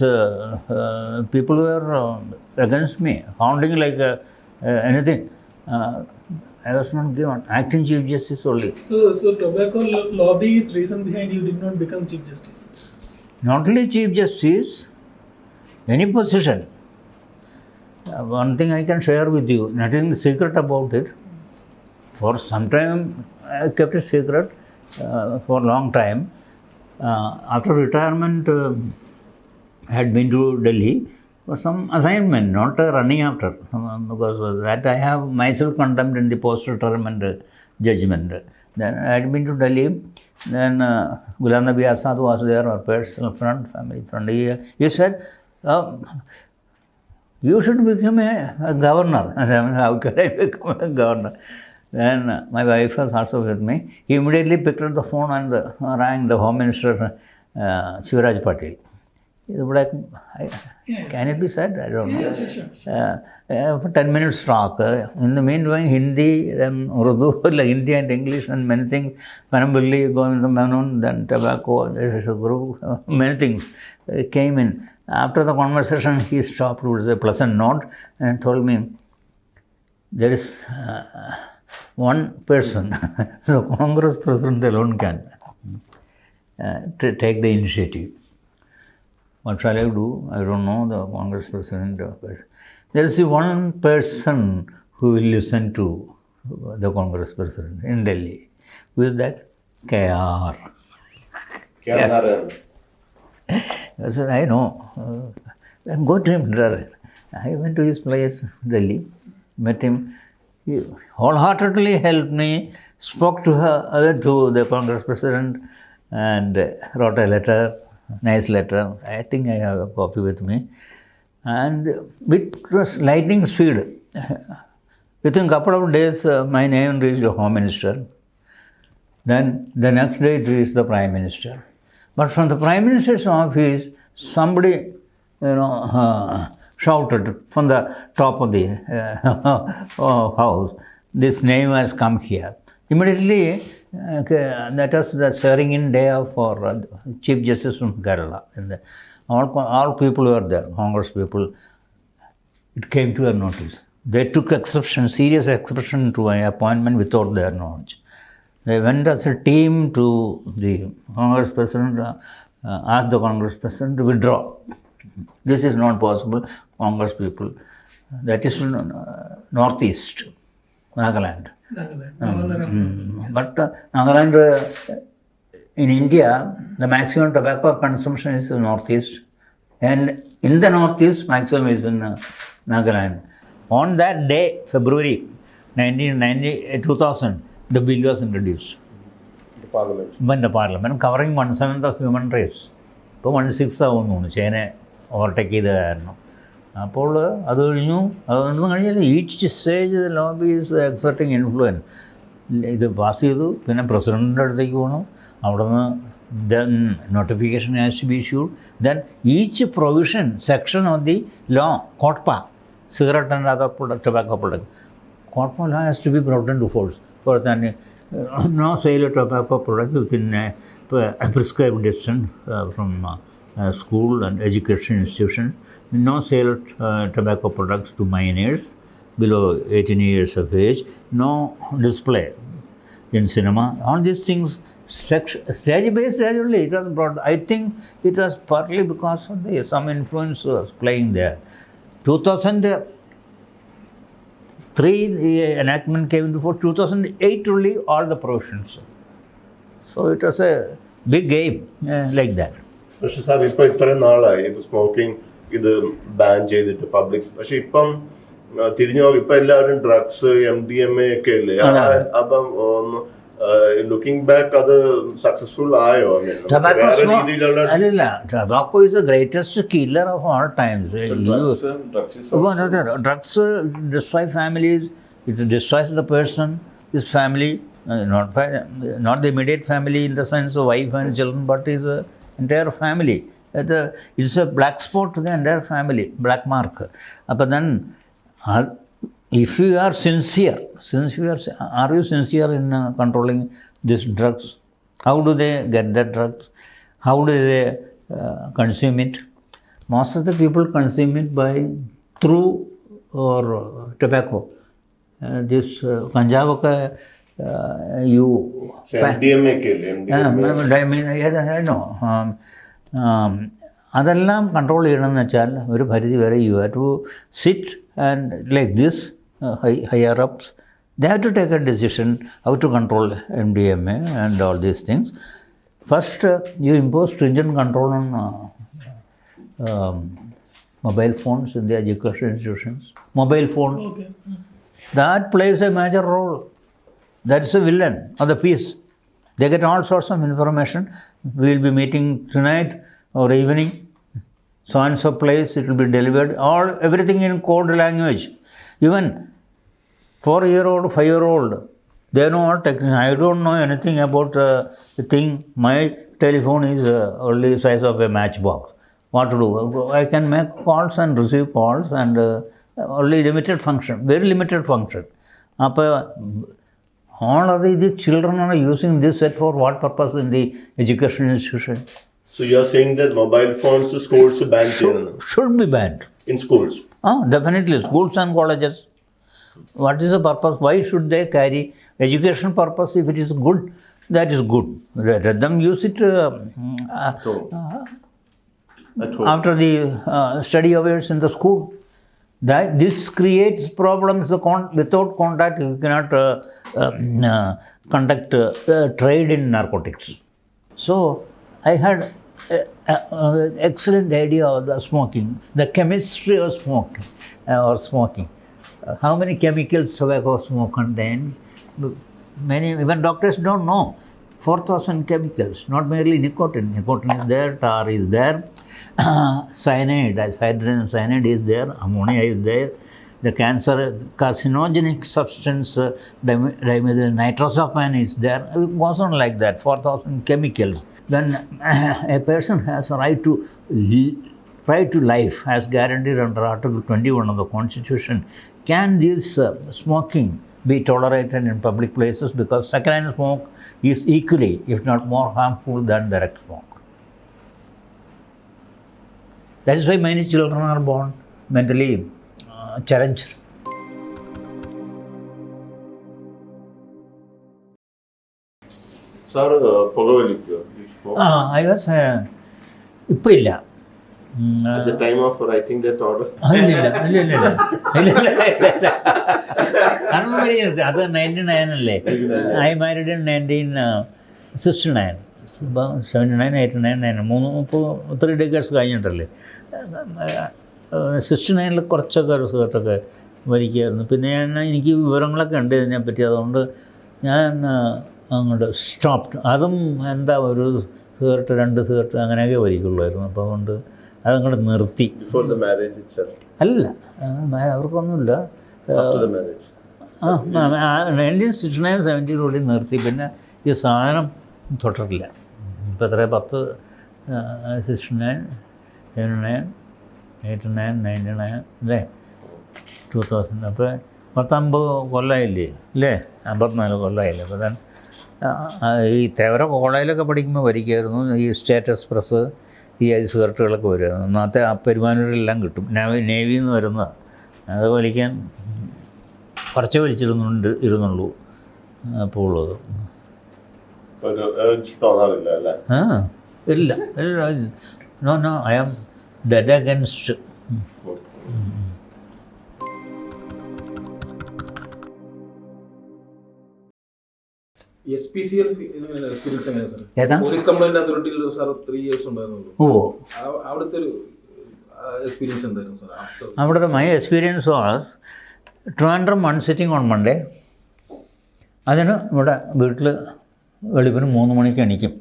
people were against me, hounding like anything. I was not given. Acting Chief Justice only. So tobacco lobby is reason behind you did not become Chief Justice. Not only Chief Justice, any position. One thing I can share with you, nothing secret about it. For some time I kept it secret. for a long time. After retirement, I had been to Delhi for some assignment, not running after, because that I have myself condemned in the post-retirement judgment. Then I had been to Delhi. Then Ghulam Nabi Azad was there, our personal friend, family friend. He said, you should become a governor. And I mean, how can I become a governor? Then my wife was also with me. He immediately picked up the phone and rang the Home Minister, Shivraj Patil. Can it be said? I don't know. For 10 minutes talk. In the meanwhile, Hindi, then Urdu, like Hindi and English and many things. Panambili, Govinda Menon, then tobacco, this is a group, many things came in. After the conversation, he stopped with a pleasant note and told me, there is one person, the Congress president alone can to take the initiative. What shall I do? I don't know the Congress president. There is one person who will listen to the Congress president in Delhi. Who is that? KR. I said, I know. Then go to him. I went to his place, Delhi, met him. He wholeheartedly helped me, spoke to the Congress president, and wrote a letter. Nice letter. I think I have a copy with me. And it was lightning speed. Within a couple of days, my name reached the Home Minister. Then the next day it reached the Prime Minister. But from the Prime Minister's office, somebody, shouted from the top of the house, this name has come here. Immediately, that was the swearing-in day for Chief Justice from Kerala. And all people were there, Congress people. It came to their notice. They took serious exception to my appointment without their knowledge. They went as a team to the Congress president, asked the Congress president to withdraw. This is not possible, Congress people. That is northeast, Nagaland. But Nagaland, in India, the maximum tobacco consumption is in northeast, and in the northeast, maximum is in Nagaland. On that day, February 2000, the bill was introduced. In the parliament, covering 1/7 of human race. ഇപ്പോൾ 1/6 ആവുന്നു China overtake ചെയ്ത കാരണം. അപ്പോൾ അത് അതൊന്നും കഴിഞ്ഞാൽ each stage lobby is exerting influence. ഇത് pass ചെയ്തു, പിന്നെ പ്രസിഡൻറ്റിൻ്റെ അടുത്തേക്ക് പോകണം, അവിടെ നിന്ന് then notification has to be issued, then each provision section of the law, COTPA, cigarette and other tobacco products, COTPA law has to be brought into force. For that, no sale of tobacco products within a prescribed distance from school and education institutions. No sale of tobacco products to minors below 18 years of age. No display in cinema. All these things, stage-based gradually it was brought. I think it was partly because of some influence was playing there. 2003, the enactment came into force. 2008 only all the provisions. So it was a big game like that. പക്ഷെ sir ഇപ്പൊ ഇത്രയും നാളായി ഇപ്പൊ smoking ഇത് ban ചെയ്തിട്ട് public, പക്ഷെ ഇപ്പം തിരിഞ്ഞു നോക്കി ഇപ്പൊ എല്ലാവരും ഡ്രഗ്സ്, MDMA ഒക്കെ അല്ലേ. അപ്പം ലുക്കിംഗ് ബാക്ക് അത് സക്സസ്ഫുൾ ആയോ? Tobacco is the greatest killer of all times. Drugs destroy families. It destroys the person, his family, not the immediate family in the sense of wife and children, but his entire family. It's a black spot to the entire family, black mark. But then, if you are sincere, are you sincere in controlling these drugs? How do they get the drugs? How do they consume it? Most of the people consume it through or tobacco. This Kanjavaka, you... MDMA ഒക്കെ I know. അതെല്ലാം control ചെയ്യണമെന്ന് വെച്ചാൽ ഒരു പരിധി വരെ you have to sit and like this higher ups They have to take a decision how to control MDMA and all these things. First, you impose stringent control on mobile phones in the education institutions. Mobile phone, Okay. that plays a major role. That is a villain of the piece. They get all sorts of information. We will be meeting tonight or evening. So and so place, it will be delivered. Everything in code language. Even 4-year-old, 5-year-old, they know all techniques. I don't know anything about the thing. My telephone is only size of a matchbox. What to do? I can make calls and receive calls and only limited function, very limited function. All of the children are using this set for what purpose in the education institution? So you are saying that mobile phones schools ban cheyyanam Should be banned. in schools. Definitely, schools and colleges. What is the purpose? Why should they carry education purpose? If it is good, that is good. Let them use it At home. after the study hours in the school. This creates problems. Without contact, you cannot conduct trade in narcotics. So I had excellent idea of the smoking, the chemistry of smoking or smoking. How many chemicals tobacco smoke contains? Many, even doctors don't know. 4,000 chemicals, not merely nicotine. Nicotine is there, tar is there, cyanide, hydrogen cyanide is there, ammonia is there, the cancer carcinogenic substance dimethyl nitrosapine is there. It goes on like that, 4,000 chemicals. When a person has a right to life as guaranteed under Article 21 of the Constitution, can this smoking be tolerated in public places? Because second-hand smoke is equally, if not more, harmful than direct smoke. That is why many children are born mentally challenged. Sir, പുകവലിക്കോ? You smoke? I was ഇപ്പോൾ ഇല്ല. At the time of writing that order? ഇല്ല. അത് 99 അല്ലേ? I married in 1969. 79, 89, 3 decades കഴിഞ്ഞിട്ടല്ലേ. 69 കുറച്ചൊക്കെ ഒരു സിഗരറ്റൊക്കെ വലിക്കുമായിരുന്നു. പിന്നെ എനിക്ക് വിവരങ്ങളൊക്കെ ഉണ്ട് ഇതിനെപ്പറ്റി. അതുകൊണ്ട് ഞാൻ അങ്ങോട്ട് സ്റ്റോപ്ഡ്. അതും എന്താ ഒരു സിഗരറ്റ് 2 സിഗരറ്റ് അങ്ങനെയൊക്കെ വലിക്കുള്ളായിരുന്നു. അപ്പോൾ അതുകൊണ്ട് അതങ്ങോട്ട് നിർത്തി. Before the marriage itself? അല്ല, അവർക്കൊന്നുമില്ല. After the marriage? 1969, 70 നിർത്തി. പിന്നെ ഈ സാധനം തൊട്ടിട്ടില്ല. ഇപ്പോൾ എത്ര 10, 69, 79, 89, 99 അല്ലേ, 2000. അപ്പോൾ 50 കൊല്ലമായില്ലേ അല്ലേ, 54 കൊല്ലമായില്ലേ. അപ്പോൾ ഞാൻ ഈ തേവര കോളേജിലൊക്കെ പഠിക്കുമ്പോൾ വരിക്കായിരുന്നു ഈ സ്റ്റേറ്റ് എക്സ്പ്രസ്, ഈ സിഗരറ്റുകളൊക്കെ വരുമായിരുന്നു. ഒന്നാമത്തെ ആ പെരുമാനൂരെല്ലാം കിട്ടും. നേവിയിൽ നിന്ന് വരുന്നതാണ്. അത് വലിക്കാൻ കുറച്ചേ ഇരുന്നുള്ളൂ അപ്പോൾ ഉള്ളത്. തോന്നാറില്ല അല്ലേ? ഇല്ല. No I am dead against. SPCL experience എങ്ങനെയാണ് സാർ? ഏതാ? പോലീസ് കംപ്ലൈന്റ് അതോറിറ്റിയിൽ സാർ 3 years ഉണ്ടായിരുന്നുള്ളൂ. അവിടുത്തെ ഒരു എക്സ്പീരിയൻസ് എന്തായിരുന്നു സാർ? അവിടുത്തെ my experience was Trivandrum one sitting on Monday. അതിന് ഇവിടെ വീട്ടിൽ വെളുപ്പിന് 3 മണിക്ക് എണീക്കും.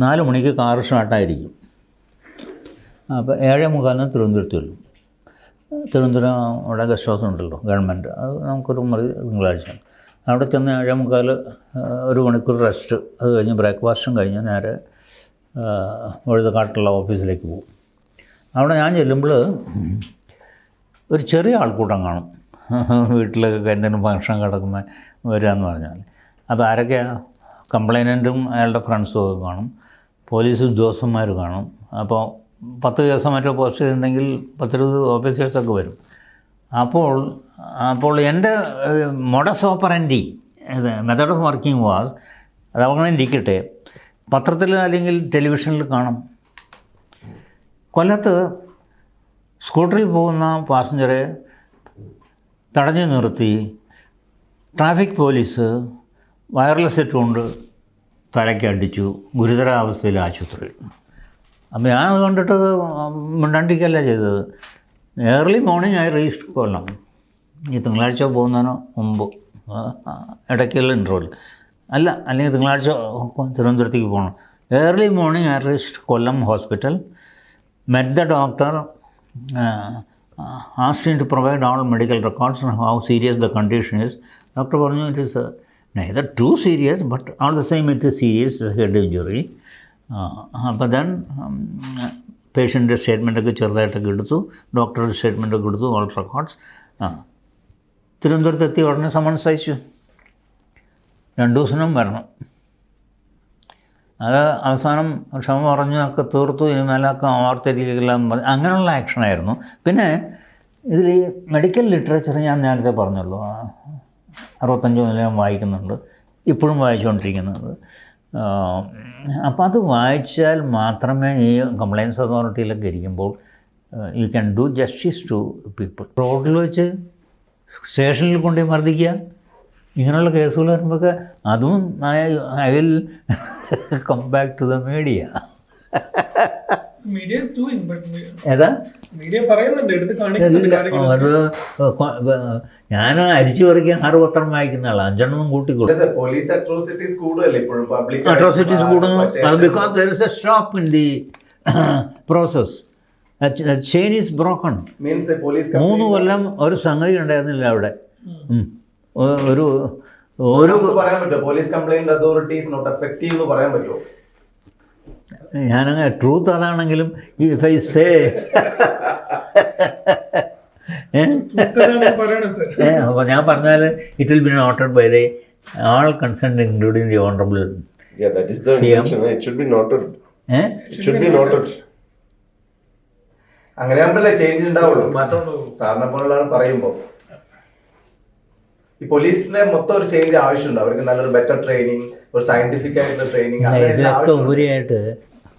4 മണിക്ക് കാറ് സ്റ്റാർട്ടായിരിക്കും. അപ്പോൾ 7:45 തിരുവനന്തപുരത്ത് വരും. തിരുവനന്തപുരം അവിടെ ഗസ്റ്റ് ഹൗസ് ഉണ്ടല്ലോ ഗവൺമെൻറ്, അത് നമുക്കൊരു മുറി തിങ്കളാഴ്ച. അവിടെ ചെന്ന് 7:45 1 മണിക്കൂർ റെസ്റ്റ്. അത് കഴിഞ്ഞ് ബ്രേക്ക്ഫാസ്റ്റും കഴിഞ്ഞ് നേരെ വഴുതക്കാട്ടുള്ള ഓഫീസിലേക്ക് പോകും. അവിടെ ഞാൻ ചെല്ലുമ്പോൾ ഒരു ചെറിയ ആൾക്കൂട്ടം കാണും. വീട്ടിലൊക്കെ എന്തെങ്കിലും ഫംഗ്ഷൻ കിടക്കുമ്പോൾ വരികയെന്ന് പറഞ്ഞാൽ. അപ്പോൾ ആരൊക്കെയാണ്? കംപ്ലൈനൻറ്റും അയാളുടെ ഫ്രണ്ട്സും ഒക്കെ കാണും, പോലീസ് ഉദ്യോഗസ്ഥന്മാർ കാണും. അപ്പോൾ 10 കേസോ മറ്റോ പോസ്റ്റ് ചെയ്തിട്ടുണ്ടെങ്കിൽ 10-20 ഓഫീസേഴ്സൊക്കെ വരും. അപ്പോൾ എൻ്റെ modus operandi method of working was, അത് അങ്ങനെ ഇരിക്കട്ടെ, പത്രത്തിൽ അല്ലെങ്കിൽ ടെലിവിഷനിൽ കാണും. കൊല്ലത്ത് സ്കൂട്ടറിൽ പോകുന്ന പാസഞ്ചറെ തടഞ്ഞു നിർത്തി ട്രാഫിക് പോലീസ് വയർലെസ് ഇട്ടുകൊണ്ട് തലയ്ക്കടിച്ചു, ഗുരുതരാവസ്ഥയിൽ ആശുപത്രിയിൽ. അപ്പോൾ ഞാൻ അത് കണ്ടിട്ടത് മിണ്ടാണ്ടിക്കല്ല ചെയ്തത്. ഏർലി മോർണിംഗ് ആയി റീച്ച് കൊല്ലം. ഈ തിങ്കളാഴ്ച പോകുന്നതിന് മുമ്പ് ഇടയ്ക്കുള്ള ഇൻ്റർവൽ അല്ല, അല്ലെങ്കിൽ തിങ്കളാഴ്ച തിരുവനന്തപുരത്തേക്ക് പോകണം. Early morning I reached Kollam hospital, met the doctor, asked him to provide all medical records and how serious the condition is. Doctor പറഞ്ഞു it is neither too serious but all the same it is serious head injury. അപ്പോൾ then പേഷ്യൻ്റെ സ്റ്റേറ്റ്മെൻറ്റൊക്കെ ചെറുതായിട്ടൊക്കെ എടുത്തു, ഡോക്ടറുടെ സ്റ്റേറ്റ്മെൻറ്റൊക്കെ എടുത്തു, all records. തിരുവനന്തപുരത്ത് എത്തി ഉടനെ summons അയച്ചു, 2 ദിവസം വരണം. അത് അവസാനം ക്ഷമ പറഞ്ഞു ഒക്കെ തീർത്തു, ഇനിമേലൊക്കെ ആവർത്തിരിക്കില്ലെന്ന് പറഞ്ഞു. അങ്ങനെയുള്ള ആക്ഷനായിരുന്നു. പിന്നെ ഇതിൽ ഈ മെഡിക്കൽ ലിറ്ററേച്ചർ ഞാൻ നേരത്തെ പറഞ്ഞല്ലോ, 65 മുതൽ ഞാൻ വായിക്കുന്നുണ്ട്, ഇപ്പോഴും വായിച്ചുകൊണ്ടിരിക്കുന്നുണ്ട്. അപ്പോൾ അത് വായിച്ചാൽ മാത്രമേ ഈ കംപ്ലയിൻസ് അതോറിറ്റിയിലൊക്കെ ഇരിക്കുമ്പോൾ you can do justice to people. റോഡിൽ വെച്ച് സ്റ്റേഷനിൽ കൊണ്ടുപോയി മർദ്ദിക്കുക, ഇങ്ങനെയുള്ള കേസുകൾ വരുമ്പോഴൊക്കെ അതും I will come back to the media. ഏതാ ഞാൻ അരിച്ചു പറിക്കാൻ 6 പത്രം വായിക്കുന്ന ആളാണ്, 5 കൂട്ടിക്കൊടുക്കും. പോലീസ് അട്രോസിറ്റീസ് കൂടുതലല്ലേ ഇപ്പോഴും, പബ്ലിക് അട്രോസിറ്റീസ് കൂടുന്നു. അത് because there is a stop in the process. Chain is broken. 3 കൊല്ലം ഒരു സംഗതി ഉണ്ടായിരുന്നില്ല അവിടെ. ഒരു പറയാൻ പറ്റുമോ police complaint authorities not effective എന്ന് പറയാൻ പറ്റുമോ? ഞാനങ്ങനെ ട്രൂത്ത് അതാണെങ്കിലും ഇഫ് ഐ സേ അപ്പോൾ ഞാൻ പറഞ്ഞാൽ it will be noted by the all concerned including the honorable. Yeah, that is the intention. It should be noted. It should be noted. അങ്ങനെ ആകുമ്പോഴല്ലേ change ഉണ്ടാവുള്ളൂ. സാറിനെ പോലുള്ള പറയുമ്പോൾ ഈ പോലീസിനെ മൊത്തം ഒരു ചേഞ്ച് ആവശ്യമുണ്ട്. അവർക്ക് നല്ലൊരു ബെറ്റർ ട്രെയിനിങ്, ഒരു സയന്റിഫിക് ആയിട്ടുള്ള ട്രെയിനിങ്, ഇതിനൊക്കെ ഉപരിയായിട്ട്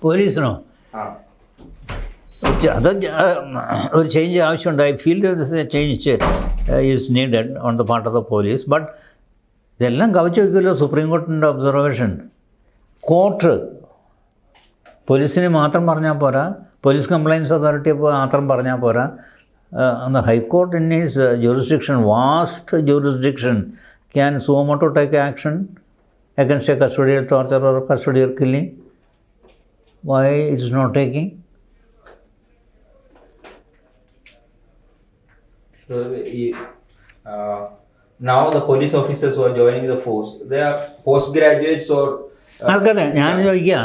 പോലീസിനോ അത് ഒരു ചേഞ്ച് ആവശ്യമുണ്ട്. I feel change is needed on the part of the police. But ഇതെല്ലാം കവച്ചു വയ്ക്കുമല്ലോ സുപ്രീം കോർട്ടിൻ്റെ ഒബ്സർവേഷൻ. കോർട്ട് പോലീസിനെ മാത്രം പറഞ്ഞാൽ പോരാ, പോലീസ് കംപ്ലയിൻസ് അതോറിറ്റി മാത്രം പറഞ്ഞാൽ പോരാ. The High Court in its jurisdiction, vast jurisdiction, can suo motu take action against a custodial torture or custodial killing. Why it is not taking? So, now the police officers who are joining the force, they are postgraduates or... അതെ, ഞാൻ ചോദിക്കുക,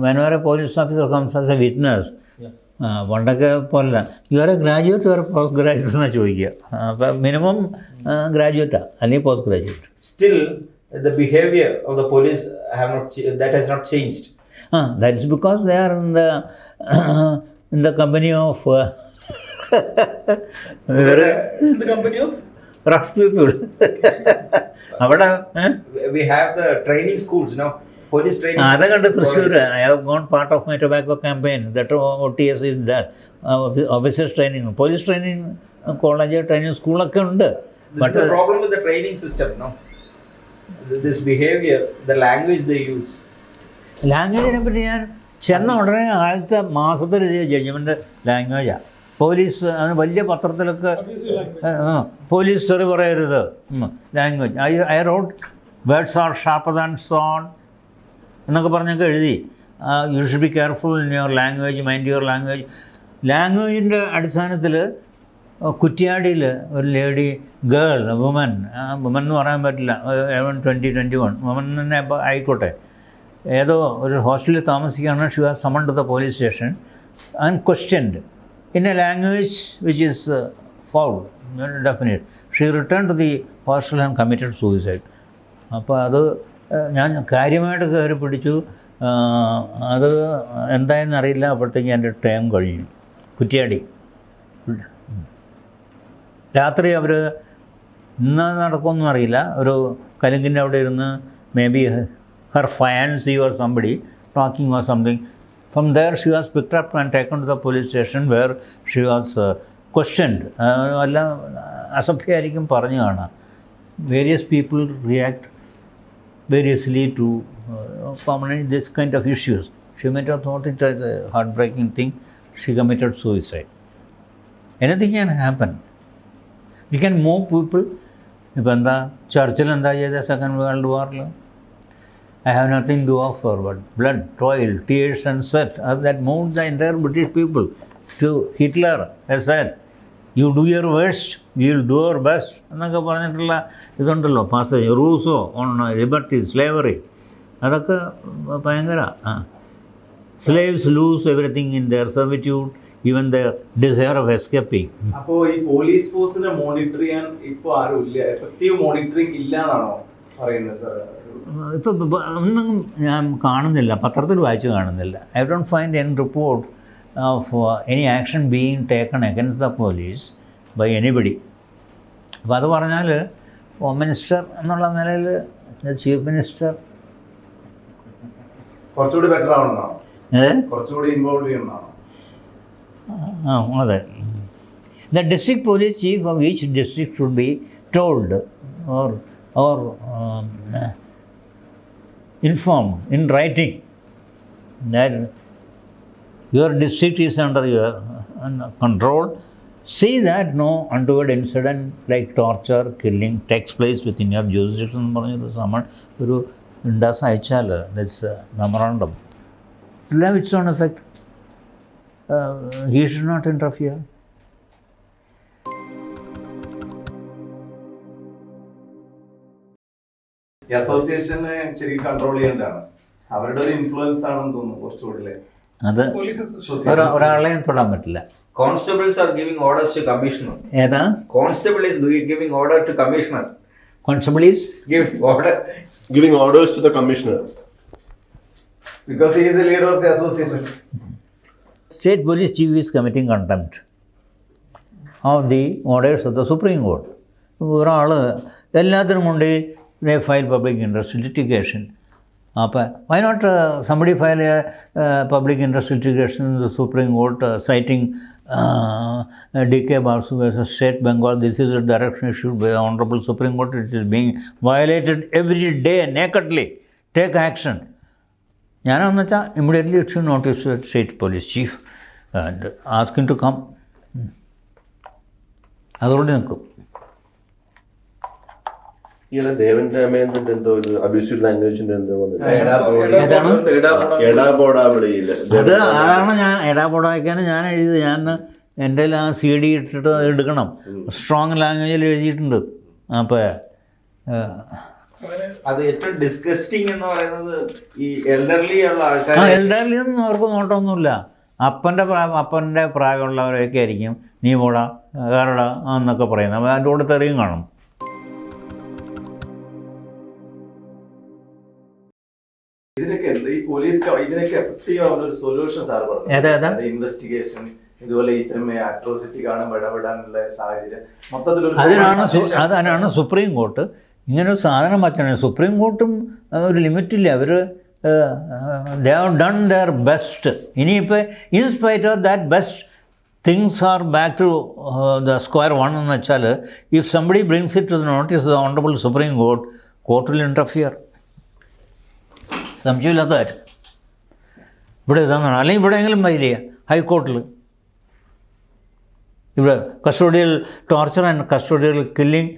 whenever a police officer comes as a witness, പണ്ടൊക്കെ പോലെ you are A graduate or post graduate എന്നാണ് ചോദിക്കുക. അപ്പം minimum ഗ്രാജുവേറ്റാണ് അല്ലെങ്കിൽ post graduate. Still the behavior of the police that has not changed. That is because they are in the company of rough people. അവിടെ we have the training schools now. Police training. അതെ കണ്ട് Thrissur. I have gone part of my tobacco campaign. That OTS is that, officers training, police training college training സ്കൂളൊക്കെ ഉണ്ട്. But the problem with the training system, no? This behavior, the language they use. ലാംഗ്വേജിനെ പറ്റി ഞാൻ ചെന്ന ഉടനെ ആദ്യത്തെ മാസത്തിൽ judgement ലാംഗ്വേജാണ്. Police അതിന് വലിയ പത്രത്തിലൊക്കെ പോലീസ് തെറി പറയരുത് language. I wrote words are sharper than sword എന്നൊക്കെ പറഞ്ഞൊക്കെ എഴുതി. You should be careful in your language, mind your language. ലാംഗ്വേജിൻ്റെ അടിസ്ഥാനത്തിൽ കുറ്റ്യാടിയിൽ ഒരു ലേഡി ഗേൾ വുമൻ എന്ന് പറയാൻ പറ്റില്ല, 2021 വുമൻ തന്നെ ഇപ്പോൾ ആയിക്കോട്ടെ, ഏതോ ഒരു ഹോസ്റ്റലിൽ താമസിക്കുകയാണ്. She was summoned to the police station and questioned in a language which is foul, definite. She return to the hostel and committed suicide. അപ്പോൾ അത് ഞാൻ കാര്യമായിട്ട് കയറി പിടിച്ചു. അത് എന്തായെന്ന് അറിയില്ല. അപ്പോഴത്തേക്ക് എൻ്റെ ടൈം കഴിഞ്ഞു. കുറ്റ്യാടി രാത്രി അവർ ഇന്ന് നടക്കുമെന്നും അറിയില്ല, ഒരു കലുങ്കിൻ്റെ അവിടെ ഇരുന്ന് may be her fiancee or somebody talking or something. From there she was picked up and taken to the police station where she was questioned. എല്ലാം അസഭ്യമായിരിക്കും പറഞ്ഞു കാണാം. various people react variously to commonly this kind of issues. She might have thought it as a heartbreaking thing. She committed suicide. Anything can happen. We can move people. ഇപ്പം എന്താ Churchill എന്താ ചെയ്ത second world വാറിൽ I have nothing to offer but blood, toil, tears and sweat. That moved the entire British people. To Hitler has said, you do your worst, we will do our best. എന്നൊക്കെ പറഞ്ഞിട്ടുള്ള ഇതുണ്ടല്ലോ passage. Rousseau on liberty, slavery, അതൊക്കെ ഭയങ്കര. Slaves lose everything in their servitude, even their desire of escaping. അപ്പോൾ ഈ police ഫോഴ്സിനെ monitor ചെയ്യാൻ ഇപ്പോൾ ആരും ഇല്ല, എഫക്റ്റീവ് മോണിറ്ററിംഗ് ഇല്ല എന്നാണോ പറയുന്നത് സാർ? ഇപ്പം ഒന്നും ഞാൻ കാണുന്നില്ല, പത്രത്തിൽ വായിച്ച് കാണുന്നില്ല. I don't find any report of any action being taken against the police by anybody. അപ്പോൾ അത് പറഞ്ഞാൽ ഹോം മിനിസ്റ്റർ എന്നുള്ള നിലയിൽ ചീഫ് മിനിസ്റ്റർ കുറച്ചുകൂടി ബെറ്റർ ആവണമെന്നാണോ? കുറച്ചുകൂടി ഇൻവോൾവ് ചെയ്യണമെന്നാണോ? അതെ. The district police chief of each district should be told or informed in writing that your district is under your control. See that no untoward incident like torture, killing takes place within your jurisdiction എന്ന് പറഞ്ഞൊരു ഒരു ഇൻഡാസ് അയച്ചാൽ that's memorandum. It will have its own effect. He should not interfere. അസോസിയേഷനെ ശരിക്കും control ചെയ്യേണ്ടതാണ്, അവരുടെ ഒരു influence ആണെന്ന് തോന്നുന്നു കുറച്ചുകൂടി. അത് ഒരാളെയും തൊടാൻ പറ്റില്ല. Constables are giving orders to commissioner. ഏതാ? Constable is giving order to commissioner. Constable is giving orders to the commissioner because he is the leader of the association. State police chief is committing contempt of the orders of the Supreme Court. ഒരാൾ എല്ലാത്തിനും കൊണ്ട് they file public interest litigation. Why not somebody file a public interest litigation in the Supreme Court citing D.K. Basu versus State Bengal? This is a direction issued by the Honorable Supreme Court. It is being violated every day nakedly. Take action. ഞാനെന്ന് വെച്ചാൽ immediately issue notice to the state police chief and ask him to come. അതോടെ നിൽക്കും. ഇങ്ങനെ ദേവൻ രാമേന്ദ്രന്റെ എന്തോ ഒരു abusive ലാംഗ്വേജിന്റെ എന്തോ അതാണ് ഞാൻ എടാപോടാക്കാൻ ഞാൻ എഴുതിയത്. ഞാൻ എൻ്റെ ആ CD ഇട്ടിട്ട് എടുക്കണം. സ്ട്രോങ് ലാംഗ്വേജിൽ എഴുതിയിട്ടുണ്ട്. അപ്പോൾ അത് ഏറ്റവും ഡിസ്കസ്റ്റിംഗ് എന്ന് പറയുന്നത് ഈ എൽഡർലി ഉള്ള ആൾക്കാർ. എൽഡർലി ഒന്നും അവർക്ക് നോട്ടമൊന്നുമില്ല. അപ്പൻ്റെ പ്രായമുള്ളവരൊക്കെ ആയിരിക്കും നീ പോടാ കാരടാ എന്നൊക്കെ പറയുന്നത്. അപ്പോൾ അതിൻ്റെ കൂടെ തെറിയും കാണും. ഇതിനൊക്കെ ഈ പോലീസ് ഇതിനൊക്കെ എഫക്റ്റീവ് ആവുന്ന ഒരു സൊല്യൂഷൻ സാർ പറഞ്ഞു, ഇൻവെസ്റ്റിഗേഷൻ ഇതുപോലെ ഇത്തരം അട്രോസിറ്റി കാണുമ്പോൾ ഇടപെടാനുള്ള സാഹചര്യം മൊത്തത്തിലൊരു. അതിനാണ് സുപ്രീം കോർട്ട് ഇങ്ങനെ ഒരു സാധനം വച്ചാണ്. സുപ്രീം കോർട്ടും ഒരു ലിമിറ്റില്ല. അവർ they have done their best. ഇനിയിപ്പോൾ in spite of that best things are back to the square one എന്ന് വെച്ചാൽ if somebody brings it to the notice of the Honorable Supreme Court, court will interfere. സംശയമില്ലാത്ത കാര്യം. ഇവിടെ ഇതാണ്. അല്ലെങ്കിൽ ഇവിടെയെങ്കിലും വരില്ല ഹൈക്കോർട്ടിൽ. ഇവിടെ custodial torture and custodial killing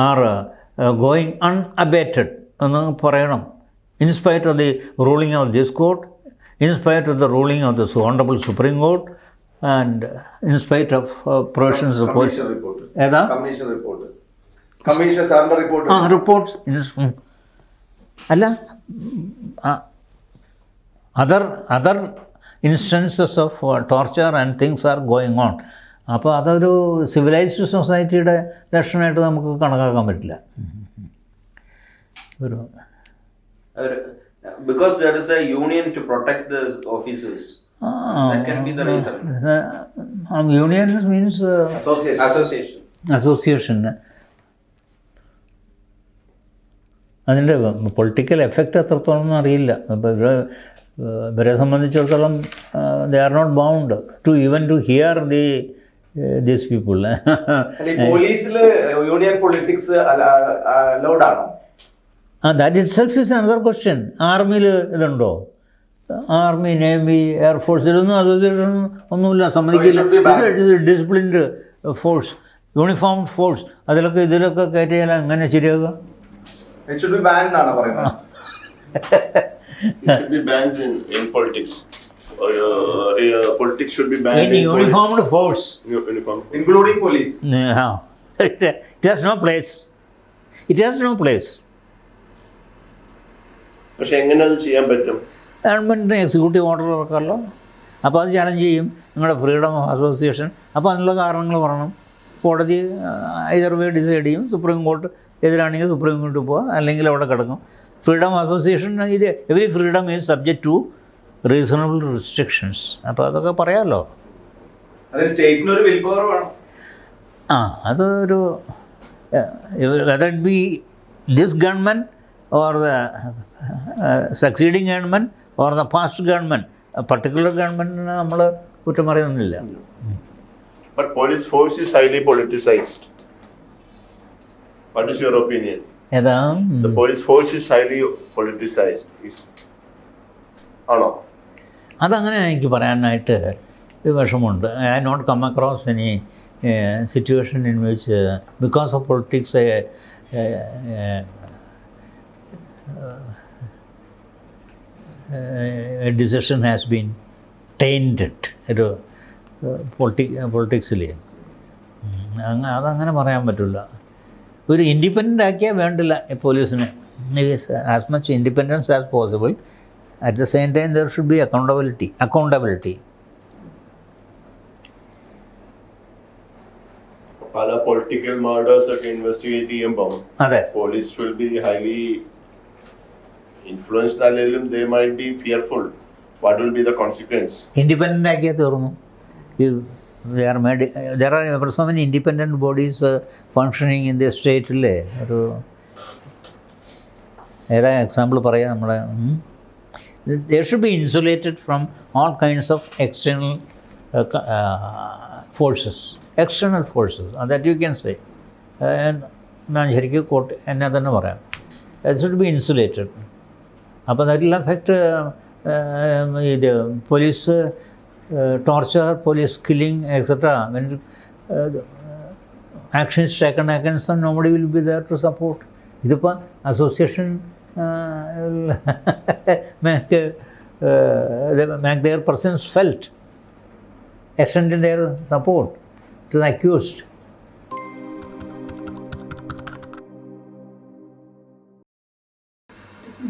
are going unabated എന്ന് പറയണം. Inspite of the ruling of this court, inspite of the ruling of the honourable supreme court and inspite of provisions report. ഏതാ റിപ്പോർട്ട്സ് അല്ല other instances of torture and things are going on. അപ്പോൾ അതൊരു civilised സൊസൈറ്റിയുടെ ലക്ഷണമായിട്ട് നമുക്ക് കണക്കാക്കാൻ പറ്റില്ല. ഒരു because there is a union to protect the officers. That can be the reason. Union means association. അതിൻ്റെ പൊളിറ്റിക്കൽ എഫക്റ്റ് എത്രത്തോളം അറിയില്ല. അപ്പോൾ ഇവരെ സംബന്ധിച്ചിടത്തോളം they are not bound to even to hear the these people. ഈ പോലീസില് യൂണിയൻ പൊളിറ്റിക്സ് അലൗഡ് ആണോ? That itself is another question. ആർമിയിൽ ഇതുണ്ടോ? ആർമി, നേവി, എയർഫോഴ്സ് ഇതൊന്നും അസോസിയേഷൻ ഒന്നുമില്ല, സമ്മതിക്കില്ല. ഡിസിപ്ലിൻഡ് ഫോഴ്സ്, യൂണിഫോംഡ് ഫോഴ്സ്, ഇതിലൊക്കെ കയറ്റിയാൽ എങ്ങനെ ശരിയാകുക? It should be banned എന്നാണ് പറയുന്നത്. It should be banned in politics. Politics should be banned In uniformed force. Uniformed. Including police. Yeah. It has no place. It has no place. പക്ഷെ എങ്ങനെ അത് ചെയ്യാൻ പറ്റും? ഗവൺമെൻറ്റിന് എക്സിക്യൂട്ടീവ് ഓർഡർ ഇറക്കാമല്ലോ. അപ്പോൾ അത് ചലഞ്ച് ചെയ്യും നിങ്ങളുടെ ഫ്രീഡം ഓഫ് അസോസിയേഷൻ. അപ്പോൾ അതിനുള്ള കാരണങ്ങൾ പറയണം. കോടതി either way ഡിസൈഡ് ചെയ്യും. സുപ്രീം കോർട്ട് എതിരാണെങ്കിൽ സുപ്രീം കോർട്ടിൽ പോവുക, അല്ലെങ്കിൽ അവിടെ കിടക്കും. ഫ്രീഡം ഓഫ് അസോസിയേഷൻ ഇത് every freedom is subject to reasonable restrictions. അപ്പോൾ അതൊക്കെ പറയാമല്ലോ. അതിന് സ്റ്റേറ്റിന് ഒരു വിൽ പവർ വേണം. അതൊരു whether it be this government or the succeeding government or the past government, a particular government നമ്മൾ കുറ്റം പറയുന്നില്ല. But police force is highly politicized. What is your opinion? ഏതാ? The police force is highly politicized. ആണോ? അതങ്ങനെ എനിക്ക് പറയാനായിട്ട് വിഷമമുണ്ട്. I have not come across any situation in which because of politics a decision has been tainted. ഒരു പൊളിറ്റിക്സിൽ അതങ്ങനെ പറയാൻ പറ്റില്ല. ഒരു ഇൻഡിപെൻഡൻ്റ് ആക്കിയാൽ വേണ്ടില്ല പോലീസിനെ. As much independence as possible. At the same time, there should be accountability. പല political murders ഒക്കെ ഇൻവെസ്റ്റിഗേറ്റ് ചെയ്യുമ്പോൾ അതെ, police will be highly influenced അല്ലെങ്കിലും they might be fearful. What will be the consequence? Independent ആക്കിയാൽ തീർന്നു. There are so many independent bodies functioning in the state. ഇല്ലേ? ഒരു ഏതാ എക്സാമ്പിൾ പറയാം നമ്മളെ? They should be insulated from all kinds of external forces. That you can say. ഞാൻ ശരിക്കും എന്നെ തന്നെ പറയാം. It should be insulated. അപ്പോൾ that will affect ഇത് police torture, police killing, etc. When action is taken against them, nobody will be there to support. ഇതിപ്പോൾ association make their presence felt, extending their support to the accused.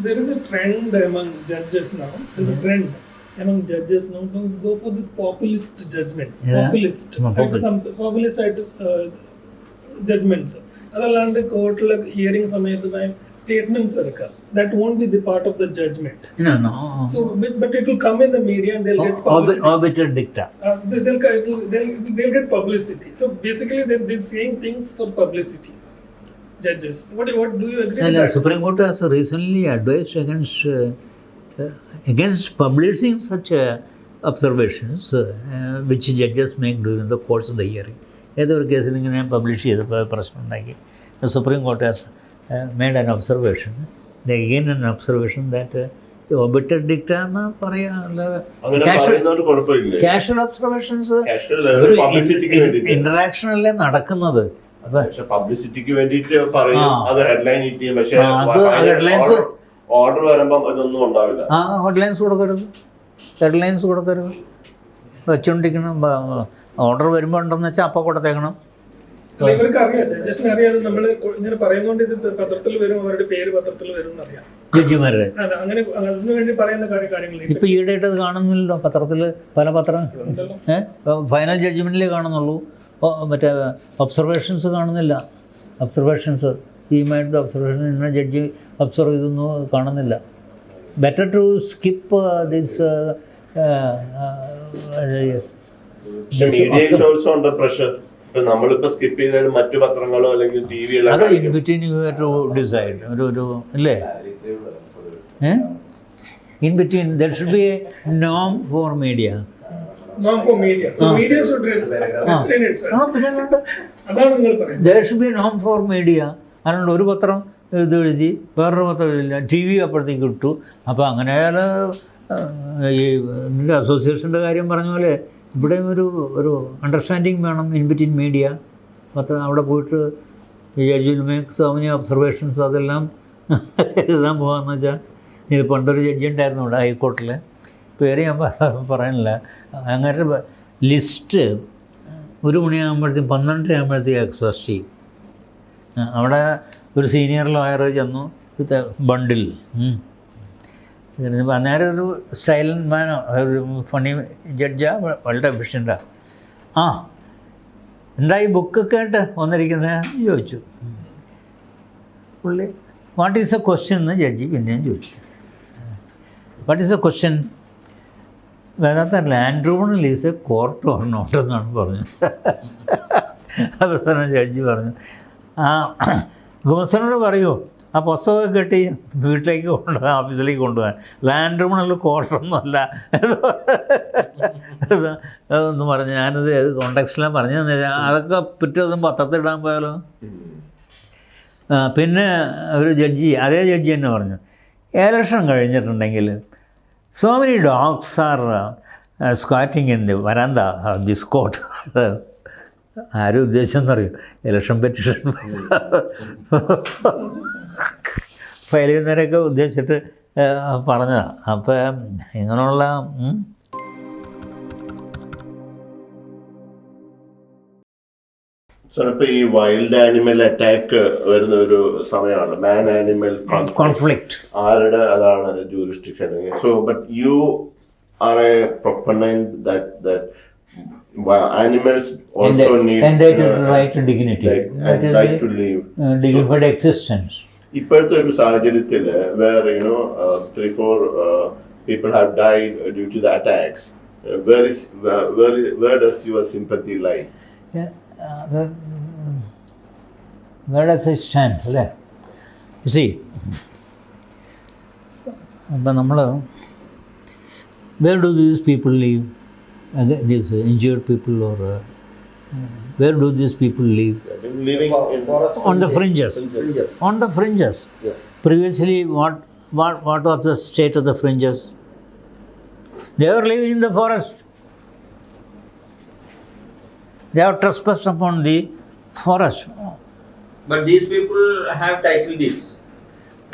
There is a trend among judges now. There's a trend among judges now to go for this populist judgments. Yeah. Populist judgments. അതല്ലാണ്ട് കോർട്ടിലെ hearing സമയത്ത് statements എടുക്കാം. That won't be the part of the judgment. No. So, but it will come in the media and they'll get publicity. Obiter dicta. They'll get publicity. So basically, they're saying things for publicity. Judges. What do you agree with that? Supreme Court has recently advised against publishing such observations which judges make during the course of the hearing. ഏതൊരു കേസിൽ ഇങ്ങനെ publish ചെയ്തപ്പോൾ പ്രശ്നം ഉണ്ടാക്കി. Supreme court has made an observation, that obiter dicta എന്ന് പറയാ. Casual observations interaction അല്ലേ നടക്കുന്നത്. പബ്ലിസിറ്റിക്ക് വേണ്ടിയിട്ട് പറയും, അത് ഹെഡ്ലൈൻ ഇട്ട് ചെയ്യും. പക്ഷേ ഓർഡർ വരുമ്പം ഇതൊന്നും ഉണ്ടാവില്ല. ഹെഡ്ലൈൻസ് കൊടുക്കരുത്. വെച്ചോണ്ടിരിക്കണം. ഓർഡർ വരുമ്പോൾ ഉണ്ടെന്ന് വെച്ചാൽ അപ്പം കൊടുത്തേക്കണം. ഇവർക്ക് അറിയാം, ജഡ്ജസിന് അറിയാതെ നമ്മൾ ഇങ്ങനെ പറയുന്നോണ്ട് ഇത് പത്രത്തിൽ വരും, അവരുടെ പേര് പത്രത്തിൽ വരും എന്നറിയാം ജഡ്ജിമാരുടെ. അങ്ങനെ അതിനു വേണ്ടി പറയുന്ന കാര്യങ്ങൾ ഇപ്പൊ ഈയിടെയായിട്ട് അത് കാണുന്നില്ലല്ലോ പത്രത്തിൽ. പല പത്രം ഫൈനൽ ജഡ്ജ്മെന്റിലേ കാണുന്നുള്ളൂ. മറ്റേ ഒബ്സർവേഷൻസ് കാണുന്നില്ല. ഈ മൈൻഡ് ഒബ്സർവേഷൻ ഇന്ന ജഡ്ജി ഒബ്സർവ് ചെയ്തൊന്നും കാണുന്നില്ല. Better to skip this. Media is also under pressure. ഇപ്പൊ നമ്മളിപ്പോ സ്കിപ്പ് ചെയ്താലും മറ്റു പത്രങ്ങളോ അല്ലെങ്കിൽ ടി വി അത് in between you have to decide. ഒരു ഇല്ലേ, in between there should be a നോം for media. Norm for media. So media should restrain itself. പിന്നല്ലാണ്ട് അതാണ് നിങ്ങൾ പറയുന്നത്. there should be a norm for media. അതുകൊണ്ട് ഒരു പത്രം ഇത് എഴുതി വേറൊരു പത്രം എഴുതില്ല, ടി വി അപ്പോഴത്തേക്ക് ഇട്ടു. അപ്പോൾ അങ്ങനെ അയാൾ ഈ ഇതിൻ്റെ അസോസിയേഷൻ്റെ കാര്യം പറഞ്ഞ പോലെ ഇവിടെയും ഒരു അണ്ടർസ്റ്റാൻഡിങ് വേണം ഇൻ ബിറ്റ്വീൻ മീഡിയ. പത്രം അവിടെ പോയിട്ട് judge will make so many observations അതെല്ലാം എഴുതാൻ പോകാമെന്ന് വെച്ചാൽ ഇത് പണ്ടൊരു ജഡ്ജി ഉണ്ടായിരുന്നു ഇവിടെ ഹൈക്കോർട്ടിൽ, പേര് ഞാൻ പറയാനില്ല. അങ്ങനെ ലിസ്റ്റ് 1 മണിയാകുമ്പോഴത്തേക്കും 12 ആകുമ്പോഴത്തേക്ക് എക്സോസ്റ്റ് ചെയ്യും. അവിടെ ഒരു സീനിയർ ലോയർ ചെന്നു വിത്ത് ബണ്ടിൽ. അന്നേരം ഒരു സൈലൻറ്റ് മാനോ ഒരു ഫണി ജഡ്ജാ, വളരെ എഫിഷ്യൻ്റാണ്. ആ എന്താ ഈ ബുക്കൊക്കെ ആയിട്ട് വന്നിരിക്കുന്നത് ചോദിച്ചു. പുള്ളി വാട്ട് ഈസ് എ ക്വസ്റ്റ്യൻ എന്ന് ജഡ്ജി പിന്നെയും ചോദിച്ചു. What is a question? വേറെ land tribunal is a court or not എന്നാണ് പറഞ്ഞത്. അത് തന്നെ ജഡ്ജി പറഞ്ഞു. ആ ഗോസനോട് പറയൂ ആ പുസ്തകമൊക്കെ കെട്ടി വീട്ടിലേക്ക് കൊണ്ടുപോകാൻ, ഓഫീസിലേക്ക് കൊണ്ടുപോകാൻ. ലാൻഡ് ട്രിബ്യൂണൽ കോർട്ടൊന്നുമല്ല എന്ന് പറഞ്ഞ് ഞാനത് കോണ്ടാക്സിലാണ് പറഞ്ഞു. അതൊക്കെ പിറ്റേ ദിവസം പത്രത്തിൽ ഇടാൻ പോയാലോ. പിന്നെ ഒരു ജഡ്ജി, അതേ ജഡ്ജി തന്നെ പറഞ്ഞു, എലക്ഷൻ കഴിഞ്ഞിട്ടുണ്ടെങ്കിൽ so many dogs are squatting in the veranda of this court. ആരും ഉദ്ദേശിച്ചെന്നറിയും, ഇലക്ഷൻ പെറ്റീഷൻ ഫയൽ ചെയ്യുന്നവരൊക്കെ ഉദ്ദേശിച്ചിട്ട് പറഞ്ഞതാണ്. അപ്പം ഇങ്ങനെയുള്ള സാർ ഇപ്പോൾ ഈ വൈൽഡ് ആനിമൽ അറ്റാക്ക് വരുന്ന ഒരു സമയമാണ്, മാൻ ആനിമൽ കോൺഫ്ലിക്റ്റ്. ആരുടെ അതാണ് jurisdiction. So but you are A proponent that animals also need right to dignity, and right to live, dignified existence. ഇപ്പോഴത്തെ ഒരു സാഹചര്യത്തിൽ where 3-4 people have died due to the attacks, where does your sympathy lie? Where does it stand? അല്ലേ? You see, അപ്പം നമ്മൾ where do these people live? These injured people, or where do these people live? Living in On the fringes. On the fringes. Yes. Previously, what was the state of the fringes? They were living in the forest. They have trespassed upon the forest. But these people have title deeds.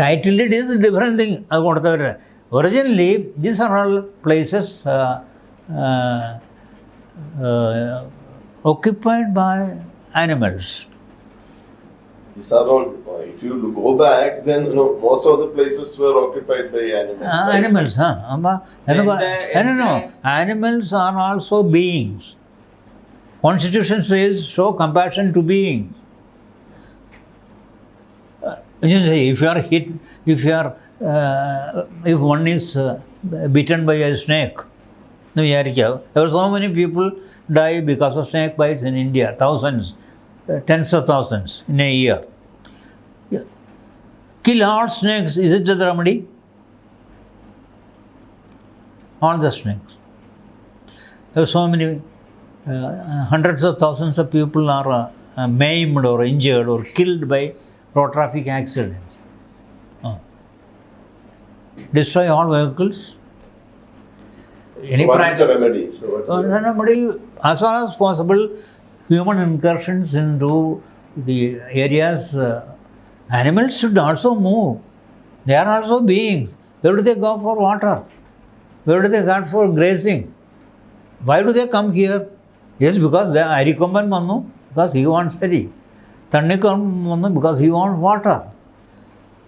Title deed is a different thing. Originally, these are all places occupied by animals. These are all, if you go back, then most of the places were occupied by animals. Animals, huh? No. Animals are also beings. Constitution says show compassion to beings. If you are hit, if one is bitten by a snake, there are so many people die because of snake bites in India, thousands, tens of thousands in a year. Kill all snakes, is it the remedy? All the snakes. There are so many, hundreds of thousands of people are maimed or injured or killed by road traffic accidents. Destroy all vehicles. So what is the remedy? The remedy, as far as possible, human incursions into the areas. Animals should also move. They are also beings. Where do they go for water? Where do they go for grazing? Why do they come here? Yes, because they are Arikomban Manu, because he wants Ari. Tannikam Manu, because he wants water.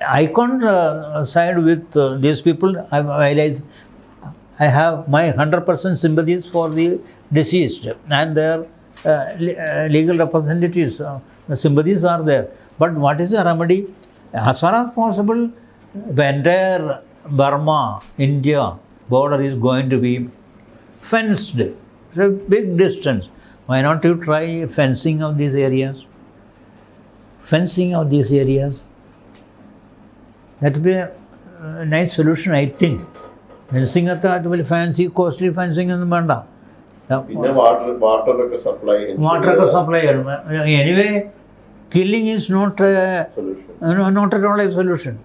I can't side with these people. I have my 100% sympathies for the deceased and their legal representatives. Sympathies are there. But what is the remedy? As far as possible, the entire Burma, India border is going to be fenced. It's a big distance. Why not you try fencing of these areas? Fencing of these areas. That would be a nice solution, I think. Fencing at the fancy, costly fencing in the Manda. പിന്നെ വാട്ടറൊക്കെ supply ചെയ്യണം. Anyway killing is not at all a solution.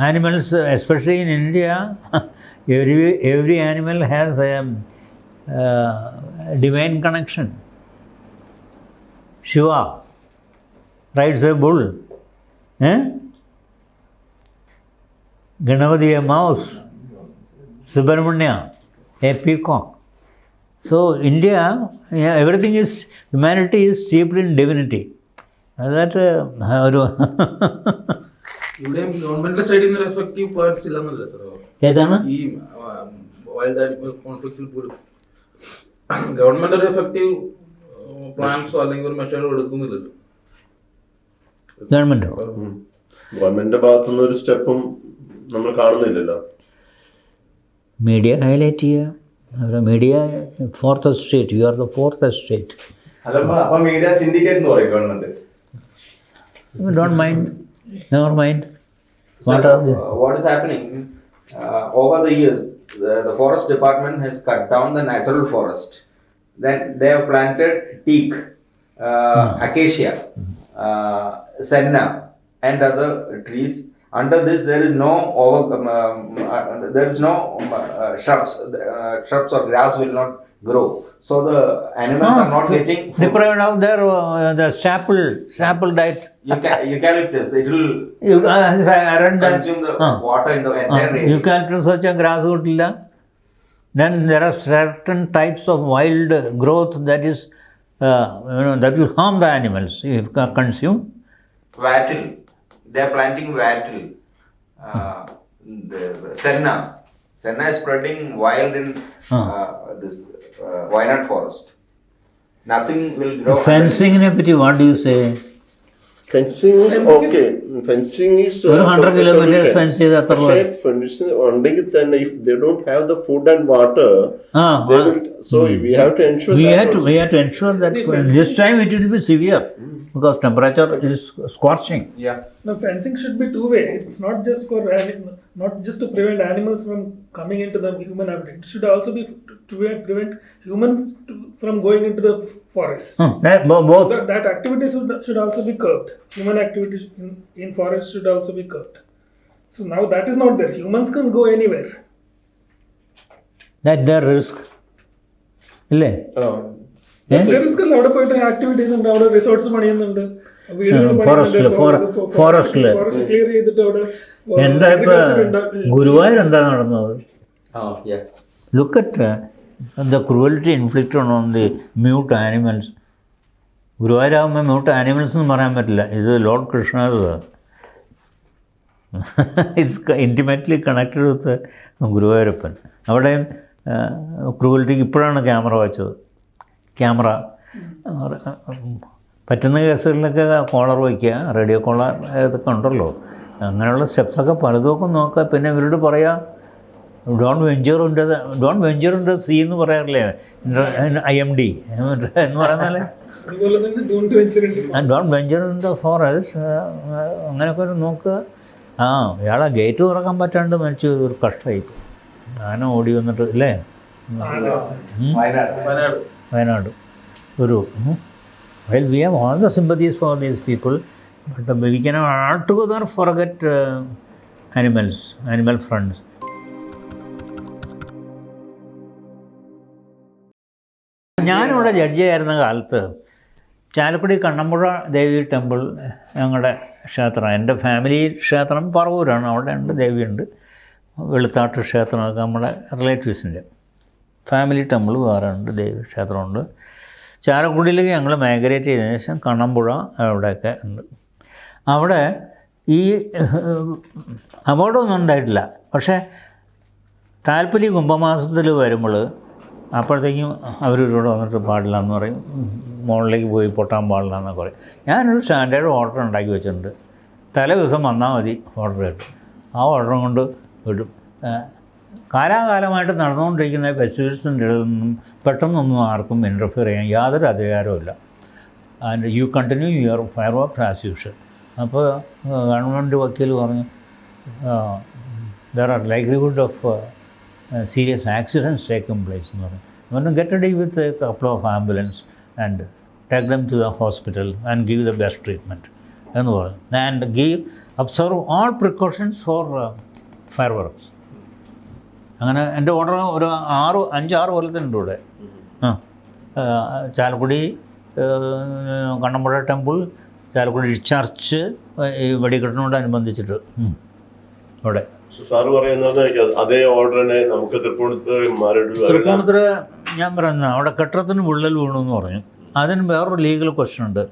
Animals, especially in India, every animal has a divine connection. Shiva rides a bull. Ganapati a mouse. Subramanya a peacock. So India, everything is, humanity is steeped in divinity. That ഇവിടെയും ഗവൺമെന്റിന്റെ സൈഡിൽ നിന്ന് effective plans ഇല്ലെന്നല്ലേ sir? ഏതാണ് ഈ wild animal കോൺഫ്ലിക്റ്റിൽ പോലും government ഒരു effective പ്ലാൻസോ അല്ലെങ്കിൽ ഒരു മെഷറോ എടുക്കുന്നില്ലല്ലോ. ഗവൺമെന്റിന്റെ ഭാഗത്തുനിന്ന് ഒരു സ്റ്റെപ്പും നമ്മൾ കാണുന്നില്ലല്ലോ. മീഡിയ ഹൈലൈറ്റ് ചെയ്യുക. Media fourth estate, you are the fourth estate. അപ്പൊ മീഡിയ syndicate എന്ന് പറയും government. Don't mind. Never mind. What is happening over the years? The forest department has cut down the natural forest. Then they have planted teak, acacia, senna, and other trees. Under this, there is no shrubs. Shrubs or grass will not grow. So the animals are not getting food. Deprived of their the staple diet. Eucalyptus, it will consume the water in the entire area. Eucalyptus വെച്ച grass കിട്ടില്ല. Then there are certain types of wild growth that is that will harm the animals if consumed. Wattle, they are planting wattle. The senna is spreading wild in this Wayanad forest. Nothing will grow. Fencing-നെ പറ്റി what do you say? Fencing is okay. Fencing is 100 kilometers fence ചെയ്ത് അത്ര പക്ഷേ fencing ഉണ്ടെങ്കിൽ തന്നെ if they don't have the food and water, they will, so we have to ensure we that have to ensure that this time it will be severe because temperature is scorching. Yeah. No, fencing should be two-way. It's not just for not just to prevent animals from coming into the human habitat. It should also be to prevent humans from going into the forests. Both. That activity should also be curbed. Human activity in forests should also be curbed. So now that is not there. Humans can go anywhere. That their risk. ഇല്ലേ? There is അവിടെ പോയിട്ട് activities ഉണ്ട്, അവിടെ resorts പണിയുന്നുണ്ട്, വീടുകൾ forest clear ചെയ്തിട്ട് അവിടെ എന്താ ഇപ്പൊ ഗുരുവായൂർ എന്താ നടന്നത്? Oh, yeah. Look at the cruelty inflicted on the mute animals. ഗുരുവായൂരാകുമ്പോൾ മ്യൂട്ട് ആനിമൽസ് എന്ന് പറയാൻ പറ്റില്ല. ഇത് ലോർഡ് കൃഷ്ണത്. It's intimately connected with Guruvayurappan. അവിടെ ക്രൂവൽറ്റിക്ക് ഇപ്പോഴാണ് ക്യാമറ വെച്ചത്. ക്യാമറ പറ്റുന്ന കേസുകളിലൊക്കെ കോളർ വയ്ക്കുക, റേഡിയോ കോളർ ഇതൊക്കെ ഉണ്ടല്ലോ. അങ്ങനെയുള്ള സ്റ്റെപ്സൊക്കെ പലതുമൊക്കെ നോക്കുക. പിന്നെ ഇവരോട് പറയാം don't venture in the sea എന്ന് പറയാറില്ലേ IMD എന്ന് പറയുന്നാലേ, don't venture in the forest. അങ്ങനെയൊക്കെ ഒരു നോക്കുക. ഇയാളെ ഗേറ്റ് തുറക്കാൻ പറ്റാണ്ട് മരിച്ചു. ഒരു കഷ്ടമായി. ആന ഓടി വന്നിട്ട് അല്ലേ വയനാട് ഒരു well we have all the sympathies for these people, but we cannot altogether forget animal friends. ഞാനിവിടെ ജഡ്ജിയായിരുന്ന കാലത്ത് ചാലക്കുടി കണ്ണമ്പുഴ ദേവി ടെമ്പിൾ ഞങ്ങളുടെ ക്ഷേത്രം, എൻ്റെ ഫാമിലി ക്ഷേത്രം പറവൂരാണ്. അവിടെ ഉണ്ട്, ദേവിയുണ്ട്. വെളുത്താട്ട് ക്ഷേത്രമൊക്കെ നമ്മുടെ റിലേറ്റീവ്സിൻ്റെ ഫാമിലി ടെമ്പിൾ വേറെ ഉണ്ട്, ദേവി ക്ഷേത്രമുണ്ട്. ചാലക്കുടിയിലേക്ക് ഞങ്ങൾ മൈഗ്രേറ്റ് ചെയ്തതിന് ശേഷം കണ്ണമ്പുഴ അവിടെയൊക്കെ ഉണ്ട്. അവിടെ ഈ അപകടമൊന്നും ഉണ്ടായിട്ടില്ല. പക്ഷേ താൽപ്പര്യ കുംഭമാസത്തിൽ വരുമ്പോൾ അപ്പോഴത്തേക്കും അവരിവിടെ വന്നിട്ട് പാടില്ല എന്ന് പറയും, മുകളിലേക്ക് പോയി പൊട്ടാൻ പാടില്ല എന്നൊക്കെ പറയും. ഞാനൊരു സ്റ്റാൻഡേർഡ് ഓർഡർ ഉണ്ടാക്കി വെച്ചിട്ടുണ്ട്. തലേ ദിവസം വന്നാൽ മതി ഓർഡർ കിട്ടും. ആ ഓർഡറും കൊണ്ട് വിടും. കാലാകാലമായിട്ട് നടന്നുകൊണ്ടിരിക്കുന്ന ഫെസ്റ്റിവൽസിൻ്റെ ഇടയിൽ നിന്നും പെട്ടെന്നൊന്നും ആർക്കും ഇൻ്റർഫിയർ ചെയ്യാൻ യാതൊരു അധികാരവുമില്ല. And you continue your fire work as usual. അപ്പോൾ ഗവൺമെൻറ് വക്കീൽ പറഞ്ഞു there are likelihood of serious accidents taken place എന്ന് പറയും. When get ready with a couple of ambulance and take them to the hospital and give the best treatment എന്ന് പറയും. And observe all precautions for fireworks. അങ്ങനെ എൻ്റെ order ഒരു 5-6 കൊല്ലത്തിനുണ്ട് ഇവിടെ. Chalakudy Kannampuzha temple, Chalakudy church, ഈ വെടിക്കെട്ടിനോടനുബന്ധിച്ചിട്ട് അവിടെ. സാറ് പറയുന്നത് അതേ ഓർഡറിനെ നമുക്ക് തൃപ്പൂണിത്തുറ ഞാൻ പറയുന്നത് അവിടെ കെട്ടിടത്തിന് വിള്ളൽ വീണു എന്ന് പറഞ്ഞു. അതിന് വേറൊരു ലീഗൽ ക്വസ്റ്റ്യൻ ഉണ്ട്.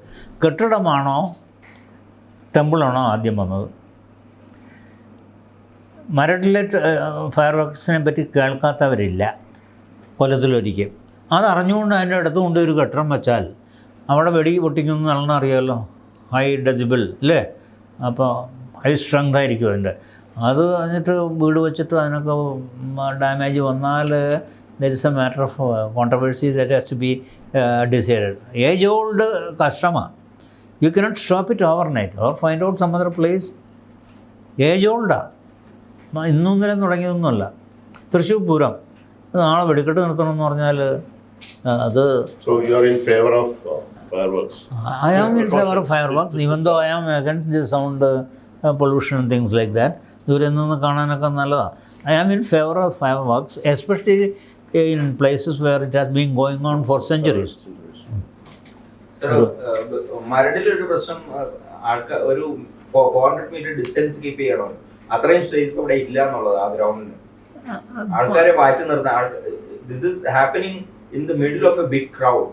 കെട്ടിടമാണോ ടെമ്പിളാണോ ആദ്യം വന്നത്? മരടിലെ ഫയർ വർക്സിനെ പറ്റി കേൾക്കാത്തവരില്ല കൊല്ലത്തിലൊരിക്കൽ. അതറിഞ്ഞുകൊണ്ട് അതിൻ്റെ അടുത്ത് കൊണ്ട് ഒരു കെട്ടിടം വെച്ചാൽ അവിടെ വെടി പൊട്ടിക്കുന്നു നല്ലോണം അറിയാമല്ലോ. ഹൈ ഡെസിബിൾ അല്ലേ? അപ്പോൾ ഹൈ സ്ട്രെങ്ത് ആയിരിക്കും അതിൻ്റെ. അത് എന്നിട്ട് വീട് വെച്ചിട്ട് അതിനൊക്കെ ഡാമേജ് വന്നാൽ there is a matter of controversy that has to be decided. Age old customer, you cannot stop it overnight or find out some other place. Age ഓൾഡാണ്, ഇന്നും ഇന്നലെ തുടങ്ങിയതൊന്നുമല്ല. തൃശ്ശൂർ പൂരം നാളെ വെടിക്കെട്ട് നിർത്തണമെന്ന് പറഞ്ഞാൽ അത് I am in favor of fireworks, even though I am against the sound pollution and things like that. ദൂരെ നിന്ന് കാണാനൊക്കെ നല്ലതാണ്. I am in favor of fireworks, especially in places where it has been going on for centuries. മരടിലൊരു പ്രശ്നം, ആൾക്കാർ ഒരു 400 metre distance keep ചെയ്യണം. അത്രയും space അവിടെ ഇല്ല എന്നുള്ളത് ആ ഗ്രൗണ്ടിന്. ആൾക്കാരെ മാറ്റി നിർത്താൻ. This is happening in the middle of a big crowd.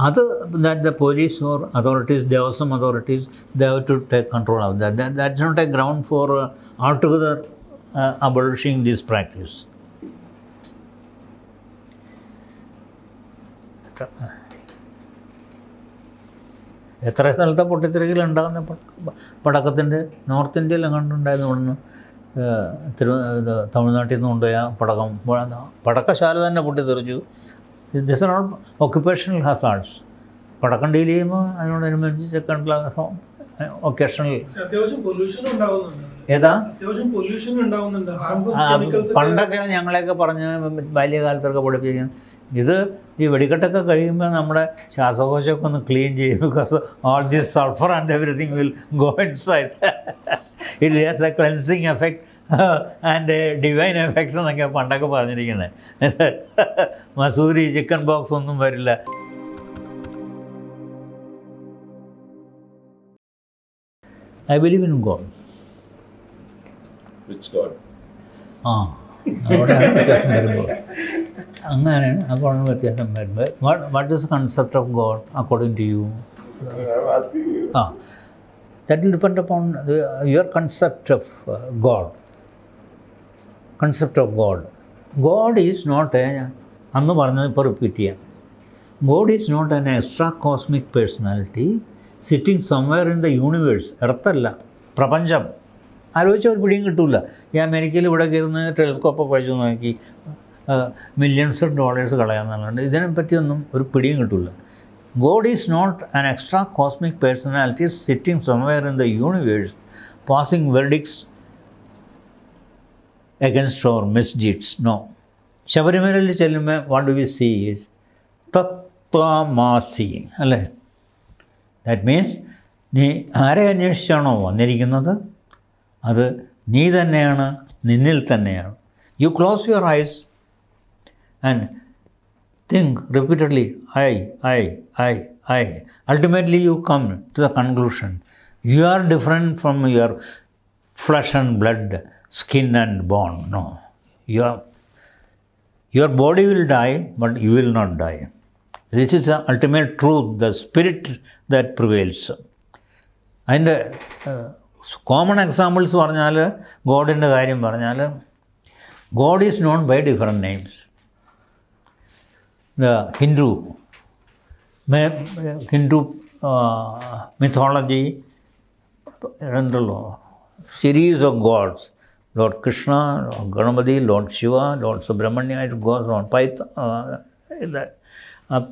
അത് that the police or authorities, Devasam authorities, they have to take control of that. That's not a ground for altogether abolishing this practice. എത്ര സ്ഥലത്തെ പൊട്ടിത്തെറികളുണ്ടാകുന്ന പടക്കത്തിൻ്റെ north ഇന്ത്യയിൽ കണ്ടുണ്ടായിരുന്നു. ഇവിടുന്ന് തമിഴ്നാട്ടിൽ നിന്ന് കൊണ്ടുപോയ പടക്കശാല തന്നെ പൊട്ടിത്തെറിച്ചു. This are all occupational hazards. പടക്കം ഡീൽ ചെയ്യുമ്പോൾ അതിനോടനുബന്ധിച്ച് കണ്ടുള്ള ഒക്കേഷണൽ ഏതാ പണ്ടൊക്കെ ഞങ്ങളെയൊക്കെ പറഞ്ഞ് ബാല്യകാലത്തൊക്കെ പഠിപ്പിക്കുന്നത് ഇത് ഈ വെടിക്കെട്ടൊക്കെ കഴിയുമ്പോൾ നമ്മുടെ ശ്വാസകോശമൊക്കെ ഒന്ന് ക്ലീൻ ചെയ്യും. Because all this sulphur and everything will go inside. It has a cleansing effect and divine effect എന്നൊക്കെ പണ്ടൊക്കെ പറഞ്ഞിരിക്കുന്നത്. മസൂരി ചിക്കൻ ബോക്സ് ഒന്നും വരില്ല. I believe in God. അവിടെയാണ് വ്യത്യാസം വരുമ്പോൾ. അങ്ങനെയാണ് അപ്പോഴാണ് വ്യത്യാസം വരുമ്പോൾ. What is concept of God according to you? That will depend upon your concept of God. Concept of God. God is not അന്ന് പറഞ്ഞത് ഇപ്പോൾ റിപ്പീറ്റ് ചെയ്യാം. God is not an extra cosmic personality sitting somewhere in the universe. എർത്തല്ല, പ്രപഞ്ചം. ആലോചിച്ച ഒരു പിടിയും കിട്ടില്ല. ഈ അമേരിക്കയിൽ ഇവിടെ കയറുന്ന ടെലിസ്കോപ്പൊക്കെ വെച്ച് നോക്കി $millions കളയാമെന്നുള്ളത്. ഇതിനെപ്പറ്റിയൊന്നും ഒരു പിടിയും കിട്ടില്ല. God is not an extra cosmic personality sitting somewhere in the universe passing verdicts against our misdeeds. No. ശബരിമലയിൽ ചെല്ലുമ്പോൾ what do we see is തത്വമാസി അല്ലേ? ദാറ്റ് മീൻസ് നീ ആരെ അന്വേഷിച്ചാണോ വന്നിരിക്കുന്നത് അത് നീ തന്നെയാണ്, നിന്നിൽ തന്നെയാണ്. You close your eyes and think repeatedly, I. Ultimately, you come to the conclusion you are different from your flesh and blood, skin and bone. No, your body will die, but you will not die. This is the ultimate truth, the spirit that prevails. അതിൻ്റെ common examples പറഞ്ഞാൽ, ഗോഡിൻ്റെ കാര്യം പറഞ്ഞാൽ, God is known by different names. The Hindu mythology, series of gods, Lord Krishna, Lord Ganapati, Lord Shiva, Lord Subramanya, it goes on.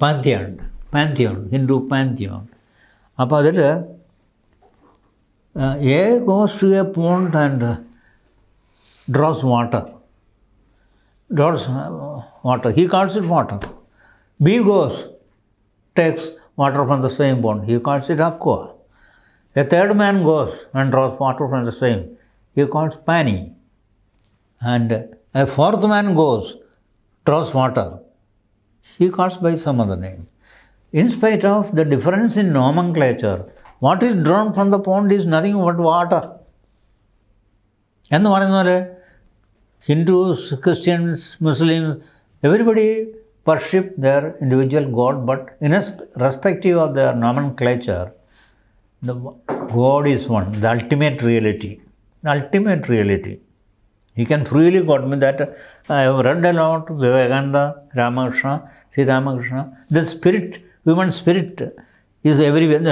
Pantheon, Hindu pantheon. അപ്പോൾ അതിൽ goes to a pond and draws water. draws water. He calls it water. B goes, takes water from the same pond. He calls it aqua. A third man goes and draws water from the same. He calls pani. And a fourth man goes, draws water. He calls by some other name. In spite of the difference in nomenclature, what is drawn from the pond is nothing but water. എന്ന് പറയുന്ന പോലെ Hindus, Christians, Muslims, everybody worship their individual God, but irrespective of their nomenclature, the God is one, the ultimate reality. The ultimate reality. You can freely quote me that. I have read a lot Vivekananda, Ramakrishna, Sri Ramakrishna. The spirit, human spirit, is everywhere.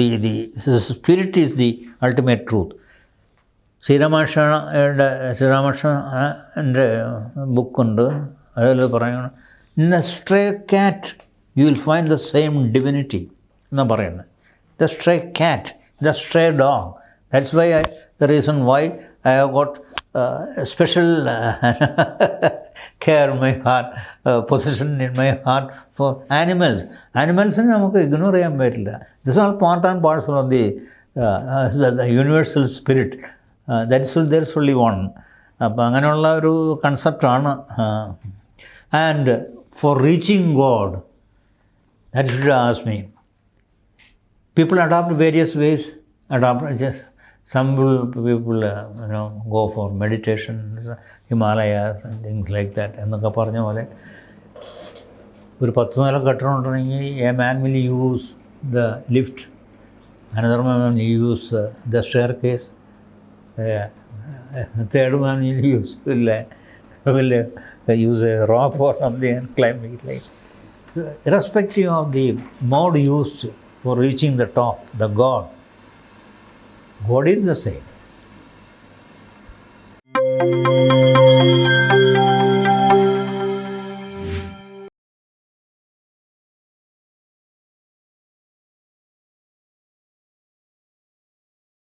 The spirit is the ultimate truth. ശ്രീരാമകൃഷ്ണൻ്റെ ബുക്കുണ്ട്, അതിൽ പറയുന്നത് in A stray കാറ്റ് U will find the same divinity എന്നാണ് പറയുന്നത്. The stray കാറ്റ്, the stray dog. That's why the reason why I have got special care in my heart, position in my heart for animals. Animalsനെ നമുക്ക് ignore ചെയ്യാൻ പറ്റില്ല. This are part and parcel of the universal spirit. there is only one. അപ്പോൾ അങ്ങനെയുള്ള ഒരു കൺസെപ്റ്റാണ്. And for reaching God, that should ask me. People adopt various ways. Some people go for meditation, Himalayas and things like that. എന്നൊക്കെ പറഞ്ഞ പോലെ ഒരു 10 നില കെട്ടിടം ഉണ്ടെങ്കിൽ a man will use the lift, another man will use the staircase, third man will use a rope or something and climb it. Like, irrespective of the mode used for reaching the top, the God is the same.